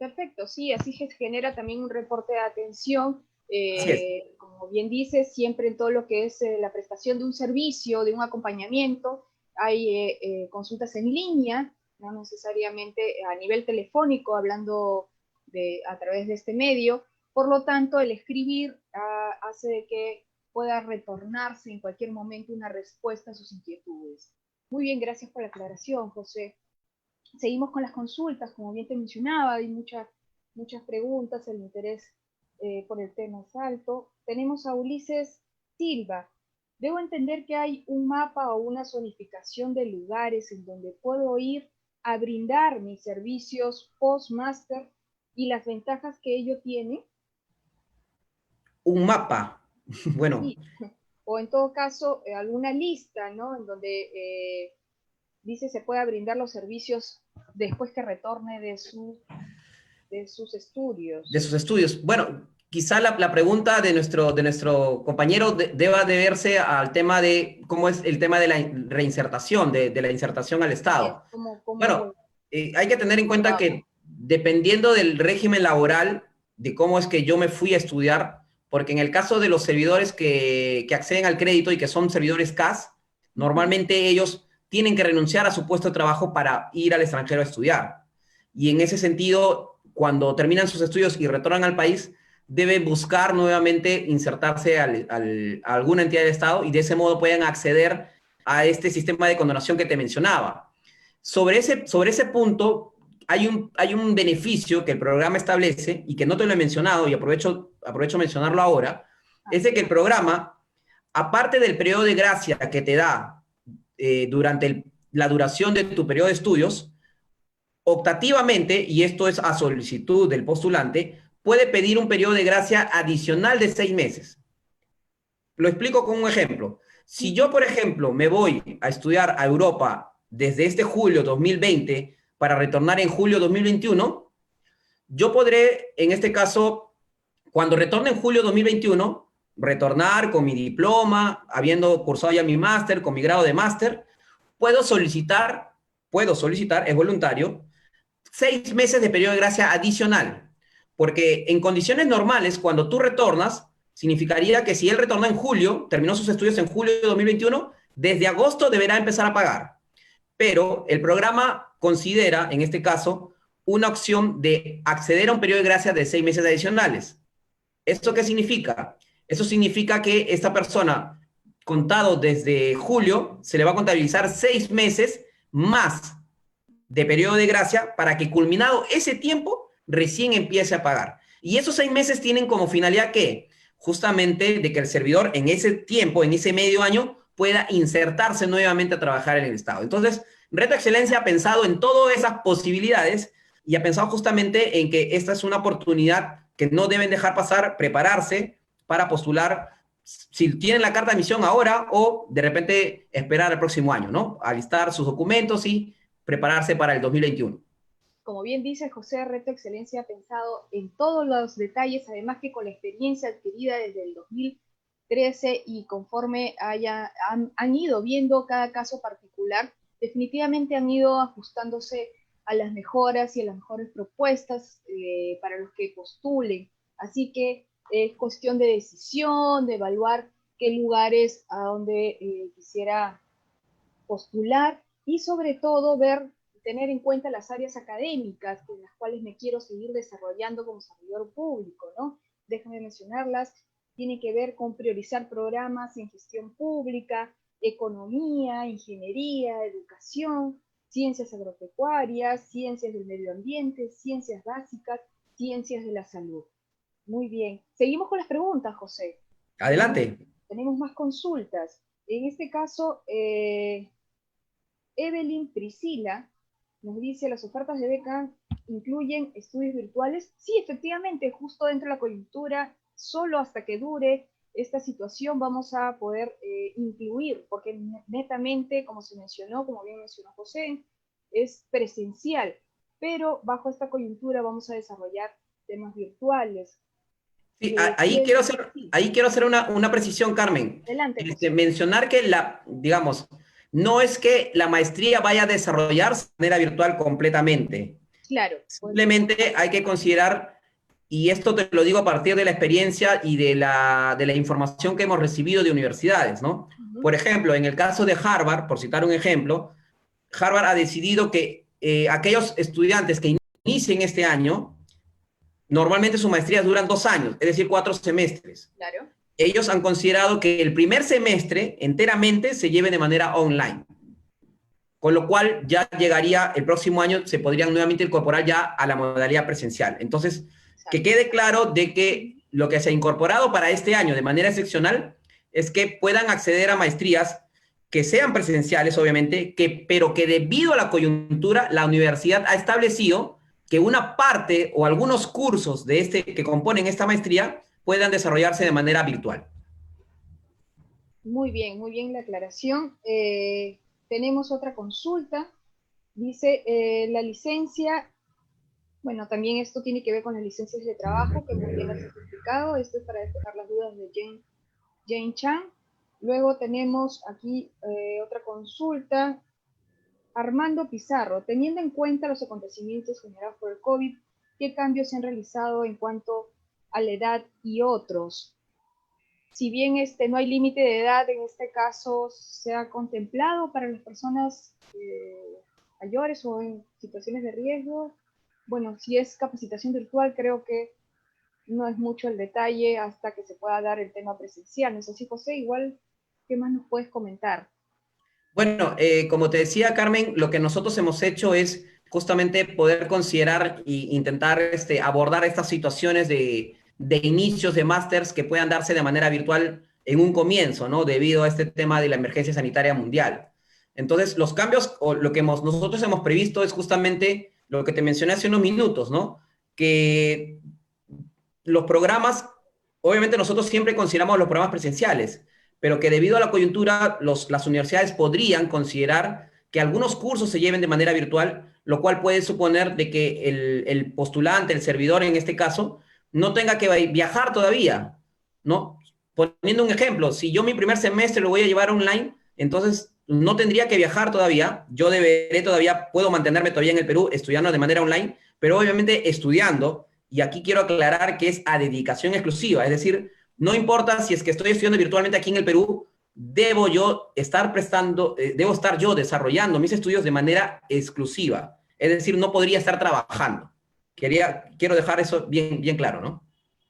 perfecto, sí, así se genera también un reporte de atención. Así es. Como bien dices, siempre en todo lo que es la prestación de un servicio, de un acompañamiento, hay consultas en línea, no necesariamente a nivel telefónico, hablando a través de este medio. Por lo tanto, el escribir hace de que pueda retornarse en cualquier momento una respuesta a sus inquietudes. Muy bien, gracias por la aclaración, José. Seguimos con las consultas, como bien te mencionaba, hay muchas preguntas, el interés por el tema es alto. Tenemos a Ulises Silva. Debo entender que hay un mapa o una zonificación de lugares en donde puedo ir a brindar mis servicios post-master y las ventajas que ello tiene. Un mapa. Bueno, Sí. O en todo caso, alguna lista, ¿no? En donde dice se pueda brindar los servicios después que retorne de sus de estudios. sus estudios. Bueno, quizá la pregunta de nuestro compañero deba deberse al tema de cómo es el tema de la reinsertación, de la insertación al Así es, Estado. como Bueno, hay que tener en cuenta abogado. que dependiendo del régimen laboral, de cómo es que yo me fui a estudiar, porque en el caso de los servidores que acceden al crédito y que son servidores CAS, normalmente ellos tienen que renunciar a su puesto de trabajo para ir al extranjero a estudiar. Y en ese sentido, cuando terminan sus estudios y retornan al país, debe buscar nuevamente insertarse a alguna entidad del Estado y de ese modo pueden acceder a este sistema de condonación que te mencionaba. Sobre ese punto, hay un beneficio que el programa establece y que no te lo he mencionado y aprovecho mencionarlo ahora, es de que el programa, aparte del periodo de gracia que te da durante la duración de tu periodo de estudios, optativamente, y esto es a solicitud del postulante, puede pedir un periodo de gracia adicional de 6 meses. Lo explico con un ejemplo. Si yo, por ejemplo, me voy a estudiar a Europa desde este julio 2020 para retornar en julio 2021, yo podré, en este caso, cuando retorne en julio 2021, retornar con mi diploma, habiendo cursado ya mi máster, con mi grado de máster, puedo solicitar, es voluntario, 6 meses de periodo de gracia adicional. Porque en condiciones normales, cuando tú retornas, significaría que si él retorna en julio, terminó sus estudios en julio de 2021, desde agosto deberá empezar a pagar. Pero el programa considera, en este caso, una opción de acceder a un periodo de gracia de 6 meses adicionales. ¿Esto qué significa? Eso significa que esta persona, contado desde julio, se le va a contabilizar 6 meses más de periodo de gracia para que culminado ese tiempo recién empiece a pagar. Y esos 6 meses tienen como finalidad que justamente de que el servidor en ese tiempo, en ese medio año, pueda insertarse nuevamente a trabajar en el Estado. Entonces, Reto Excelencia ha pensado en todas esas posibilidades y ha pensado justamente en que esta es una oportunidad que no deben dejar pasar, prepararse para postular si tienen la carta de admisión ahora o de repente esperar al próximo año, ¿no? Alistar sus documentos y prepararse para el 2021. Como bien dice José, Reto Excelencia ha pensado en todos los detalles, además que con la experiencia adquirida desde el 2013 y conforme han ido viendo cada caso particular, definitivamente han ido ajustándose a las mejoras y a las mejores propuestas para los que postulen. Así que es cuestión de decisión, de evaluar qué lugares a donde quisiera postular y sobre todo tener en cuenta las áreas académicas en las cuales me quiero seguir desarrollando como servidor público, ¿no? Déjame mencionarlas. Tiene que ver con priorizar programas en gestión pública, economía, ingeniería, educación, ciencias agropecuarias, ciencias del medio ambiente, ciencias básicas, ciencias de la salud. Muy bien. Seguimos con las preguntas, José. Adelante. Tenemos más consultas. En este caso, Evelyn Priscila nos dice, ¿las ofertas de beca incluyen estudios virtuales? Sí, efectivamente, justo dentro de la coyuntura, solo hasta que dure esta situación vamos a poder incluir, porque netamente, como se mencionó, como bien mencionó José, es presencial, pero bajo esta coyuntura vamos a desarrollar temas virtuales. Sí, ahí quiero hacer una precisión, Carmen. Adelante, José. Mencionar que digamos, no es que la maestría vaya a desarrollarse de manera virtual completamente. Claro. Simplemente hay que considerar, y esto te lo digo a partir de la experiencia y de la información que hemos recibido de universidades, ¿no? Por ejemplo, en el caso de Harvard, por citar un ejemplo, Harvard ha decidido que aquellos estudiantes que inicien este año, normalmente sus maestrías duran 2 años, es decir, 4 semestres. Claro. Ellos han considerado que el primer semestre enteramente se lleve de manera online. Con lo cual ya llegaría el próximo año, se podrían nuevamente incorporar ya a la modalidad presencial. Entonces, que quede claro de que lo que se ha incorporado para este año de manera excepcional es que puedan acceder a maestrías que sean presenciales, obviamente, pero que debido a la coyuntura, la universidad ha establecido que una parte o algunos cursos que componen esta maestría puedan desarrollarse de manera virtual. Muy bien la aclaración. Tenemos otra consulta. Dice, la licencia, bueno, también esto tiene que ver con las licencias de trabajo, que muy bien has explicado. Esto es para despejar las dudas de Jane Chan. Luego tenemos aquí otra consulta. Armando Pizarro, teniendo en cuenta los acontecimientos generados por el COVID, ¿qué cambios se han realizado en cuanto a la edad y otros? Si bien no hay límite de edad, en este caso se ha contemplado para las personas mayores o en situaciones de riesgo. Bueno, si es capacitación virtual, creo que no es mucho el detalle hasta que se pueda dar el tema presencial. ¿No es así, José? Igual, ¿qué más nos puedes comentar? Bueno, como te decía, Carmen, lo que nosotros hemos hecho es justamente poder considerar e intentar abordar estas situaciones de inicios de másters que puedan darse de manera virtual en un comienzo, ¿no? Debido a este tema de la emergencia sanitaria mundial. Entonces, los cambios o lo que nosotros hemos previsto es justamente lo que te mencioné hace unos minutos, ¿no? Que los programas, obviamente nosotros siempre consideramos los programas presenciales, pero que debido a la coyuntura, las universidades podrían considerar que algunos cursos se lleven de manera virtual, lo cual puede suponer de que el postulante, el servidor en este caso, no tenga que viajar todavía, ¿no? Poniendo un ejemplo, si yo mi primer semestre lo voy a llevar online, entonces no tendría que viajar todavía, yo deberé todavía, puedo mantenerme todavía en el Perú estudiando de manera online, pero obviamente estudiando, y aquí quiero aclarar que es a dedicación exclusiva, es decir, no importa si es que estoy estudiando virtualmente aquí en el Perú, debo yo estar prestando, debo estar yo desarrollando mis estudios de manera exclusiva, es decir, no podría estar trabajando. Quiero dejar eso bien, bien claro, ¿no?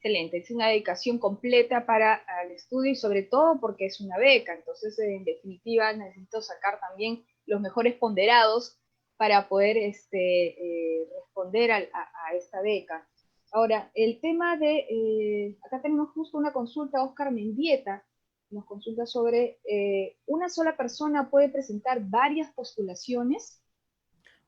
Excelente, es una dedicación completa para el estudio y sobre todo porque es una beca, entonces en definitiva necesito sacar también los mejores ponderados para poder responder a esta beca. Ahora, el tema de, acá tenemos justo una consulta, Oscar Mendieta nos consulta sobre, ¿una sola persona puede presentar varias postulaciones?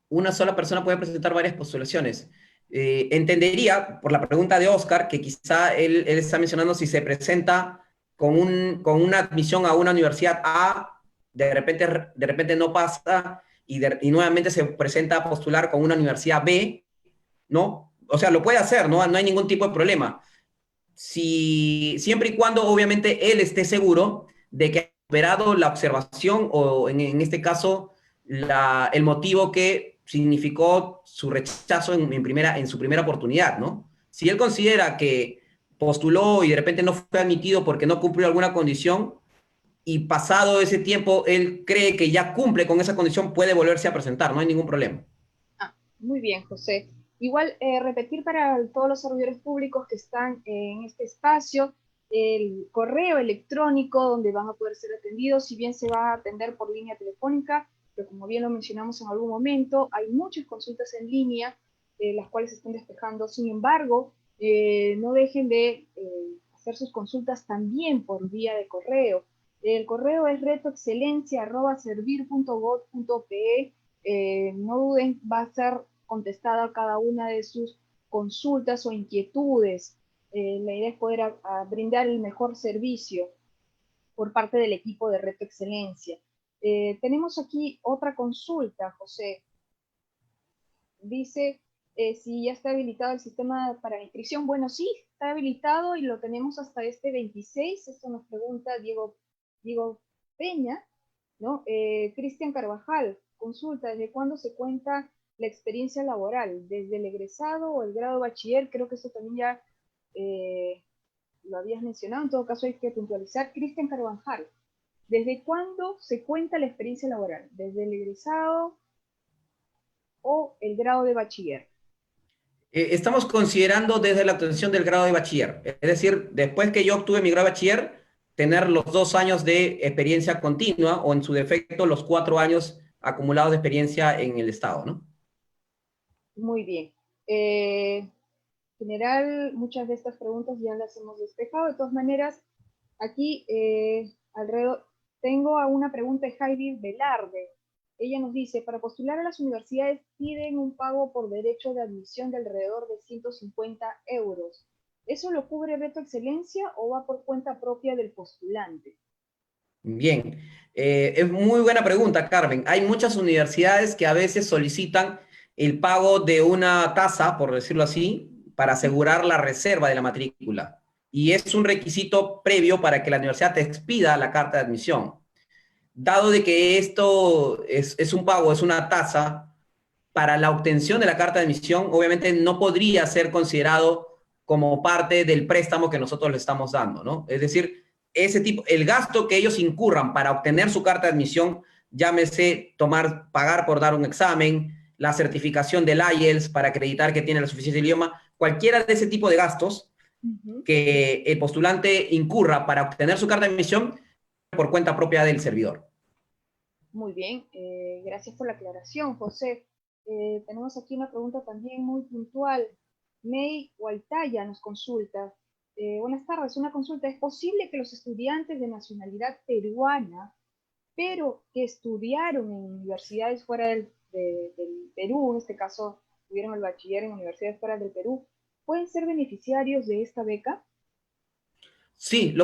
Una sola persona puede presentar varias postulaciones. Entendería, por la pregunta de Oscar, que quizá él está mencionando si se presenta con una admisión a una universidad A, de repente no pasa y nuevamente se presenta a postular con una universidad B, ¿no? O sea, lo puede hacer, ¿no? No hay ningún tipo de problema. Siempre y cuando, obviamente, él esté seguro de que ha superado la observación o, en este caso, el motivo que significó su rechazo en su primera oportunidad, ¿no? Si él considera que postuló y de repente no fue admitido porque no cumplió alguna condición y pasado ese tiempo él cree que ya cumple con esa condición, puede volverse a presentar, no hay ningún problema. Ah, muy bien, José. Igual, repetir para todos los servidores públicos que están en este espacio el correo electrónico donde van a poder ser atendidos, si bien se va a atender por línea telefónica, pero como bien lo mencionamos en algún momento, hay muchas consultas en línea, las cuales se están despejando. Sin embargo, no dejen de hacer sus consultas también por vía de correo. El correo es retoexcelencia@servir.gov.pe. No duden, va a ser contestada cada una de sus consultas o inquietudes. La idea es poder brindar el mejor servicio por parte del equipo de Reto Excelencia. Tenemos aquí otra consulta, José. Dice si ya está habilitado el sistema para la inscripción. Bueno, sí, está habilitado y lo tenemos hasta este 26. Esto nos pregunta Diego Peña, ¿no? Cristian Carvajal, consulta, ¿desde cuándo se cuenta la experiencia laboral? ¿Desde el egresado o el grado de bachiller? Creo que eso también ya eh, lo habías mencionado, en todo caso hay que puntualizar. Cristian Carvajal, ¿desde cuándo se cuenta la experiencia laboral? ¿Desde el egresado o el grado de bachiller? Estamos considerando desde la obtención del grado de bachiller, es decir, después que yo obtuve mi grado de bachiller, tener los 2 años de experiencia continua o en su defecto los 4 años acumulados de experiencia en el Estado, ¿no? Muy bien. En general, muchas de estas preguntas ya las hemos despejado. De todas maneras, aquí alrededor tengo a una pregunta de Heidi Velarde. Ella nos dice, para postular a las universidades piden un pago por derecho de admisión de alrededor de 150 euros. ¿Eso lo cubre Reto Excelencia o va por cuenta propia del postulante? Bien, es muy buena pregunta, Carmen. Hay muchas universidades que a veces solicitan el pago de una tasa, por decirlo así, para asegurar la reserva de la matrícula. Y es un requisito previo para que la universidad te expida la carta de admisión. Dado de que esto es un pago, es una tasa, para la obtención de la carta de admisión, obviamente no podría ser considerado como parte del préstamo que nosotros le estamos dando, ¿no? Es decir, ese tipo, el gasto que ellos incurran para obtener su carta de admisión, llámese pagar por dar un examen, la certificación del IELTS para acreditar que tiene la suficiencia de idioma, cualquiera de ese tipo de gastos Uh -huh. que el postulante incurra para obtener su carta de admisión por cuenta propia del servidor. Muy bien, gracias por la aclaración, José. Tenemos aquí una pregunta también muy puntual. May Guaitaya nos consulta. Buenas tardes, una consulta. ¿Es posible que los estudiantes de nacionalidad peruana, pero que estudiaron en universidades fuera del Perú, en este caso tuvieron el bachiller en universidades fuera del Perú, pueden ser beneficiarios de esta beca? Sí,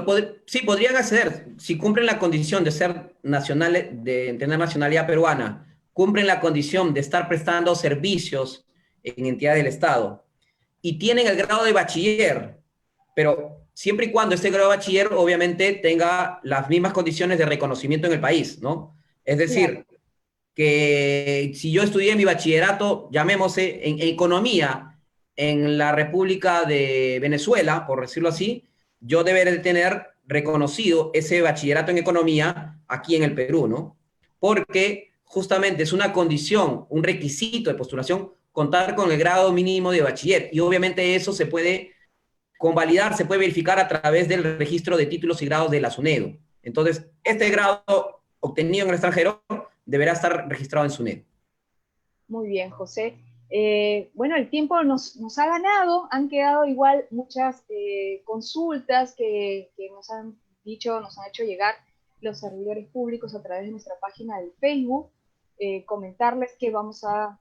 sí, podrían acceder si cumplen la condición de ser nacionales, de tener nacionalidad peruana, cumplen la condición de estar prestando servicios en entidades del Estado y tienen el grado de bachiller, pero siempre y cuando este grado de bachiller obviamente tenga las mismas condiciones de reconocimiento en el país, ¿no? Es Claro, decir, que si yo estudié mi bachillerato, llamémosle en economía, en la República de Venezuela, por decirlo así, yo deberé de tener reconocido ese bachillerato en economía aquí en el Perú, ¿no? Porque justamente es una condición, un requisito de postulación contar con el grado mínimo de bachiller y obviamente eso se puede convalidar, se puede verificar a través del registro de títulos y grados de la SUNEDO. Entonces, este grado obtenido en el extranjero deberá estar registrado en SUNEDO. muy bien, José. Bueno, el tiempo nos ha ganado, han quedado igual muchas consultas que nos han dicho, nos han hecho llegar los servidores públicos a través de nuestra página de Facebook. Comentarles que vamos a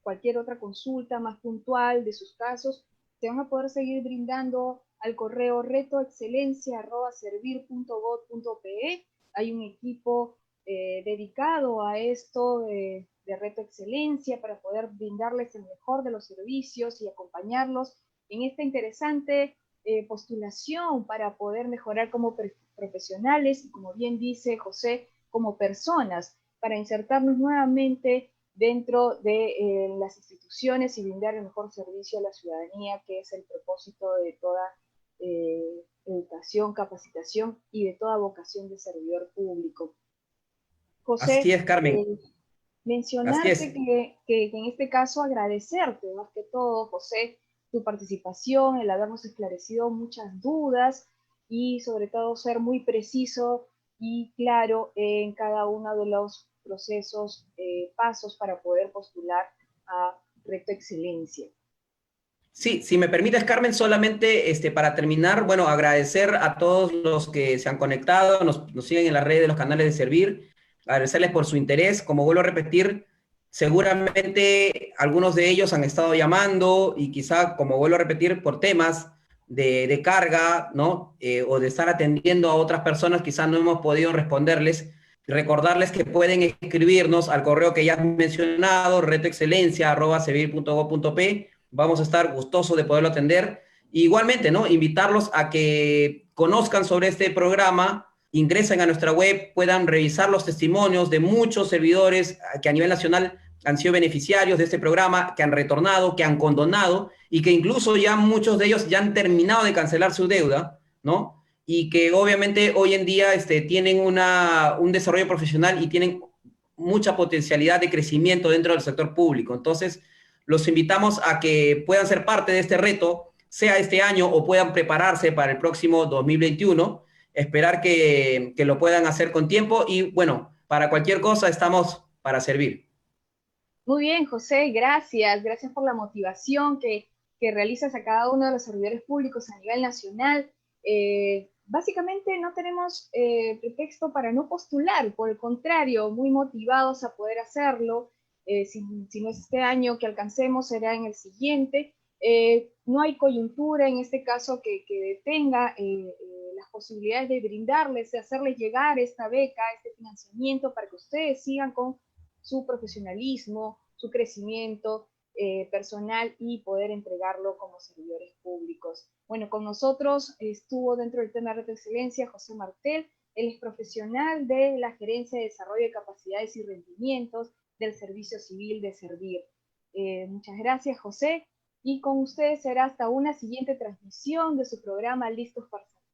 cualquier otra consulta más puntual de sus casos, se van a poder seguir brindando al correo retoexcelencia@servir.gov.pe. Hay un equipo dedicado a esto de Reto Excelencia para poder brindarles el mejor de los servicios y acompañarlos en esta interesante postulación para poder mejorar como profesionales y, como bien dice José, como personas, para insertarnos nuevamente dentro de las instituciones y brindar el mejor servicio a la ciudadanía, que es el propósito de toda educación, capacitación y de toda vocación de servidor público. Así José, es, Carmen. Así mencionarte es. que en este caso agradecerte más que todo, José, tu participación, el habernos esclarecido muchas dudas y sobre todo ser muy preciso y claro en cada uno de los procesos, pasos para poder postular a Reto Excelencia. Sí, si me permites, Carmen, solamente para terminar, bueno, agradecer a todos los que se han conectado, nos siguen en las redes de los canales de Servir, agradecerles por su interés. Como vuelvo a repetir, seguramente algunos de ellos han estado llamando y quizá, como vuelvo a repetir, por temas de carga, ¿no? O de estar atendiendo a otras personas, quizá no hemos podido responderles. Recordarles que pueden escribirnos al correo que ya han mencionado, retoexcelencia@servir.gov.p. Vamos a estar gustosos de poderlo atender. Igualmente, ¿no? Invitarlos a que conozcan sobre este programa, ingresen a nuestra web, puedan revisar los testimonios de muchos servidores que a nivel nacional han sido beneficiarios de este programa, que han retornado, que han condonado y que incluso ya muchos de ellos ya han terminado de cancelar su deuda, ¿no? Y que obviamente hoy en día tienen un desarrollo profesional y tienen mucha potencialidad de crecimiento dentro del sector público. Entonces, los invitamos a que puedan ser parte de este reto, sea este año o puedan prepararse para el próximo 2021. Esperar que lo puedan hacer con tiempo y bueno, para cualquier cosa estamos para servir. Muy bien, José, gracias. Gracias por la motivación que realizas a cada uno de los servidores públicos a nivel nacional. Básicamente no tenemos pretexto para no postular, por el contrario, muy motivados a poder hacerlo. Si no es este año que alcancemos, será en el siguiente. No hay coyuntura en este caso que detenga las posibilidades de brindarles, de hacerles llegar esta beca, este financiamiento para que ustedes sigan con su profesionalismo, su crecimiento personal y poder entregarlo como servidores públicos. Bueno, con nosotros estuvo dentro del tema de Reto Excelencia José Martel, él es profesional de la Gerencia de Desarrollo de Capacidades y Rendimientos del Servicio Civil de Servir. Muchas gracias, José, y con ustedes será hasta una siguiente transmisión de su programa Listos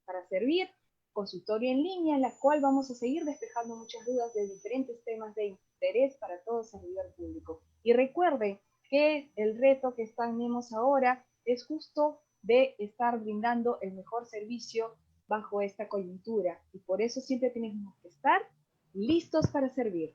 para Servir, consultorio en línea, en la cual vamos a seguir despejando muchas dudas de diferentes temas de interés para todo servidor público. Y recuerde que el reto que tenemos ahora es justo de estar brindando el mejor servicio bajo esta coyuntura. Y por eso siempre tenemos que estar listos para servir.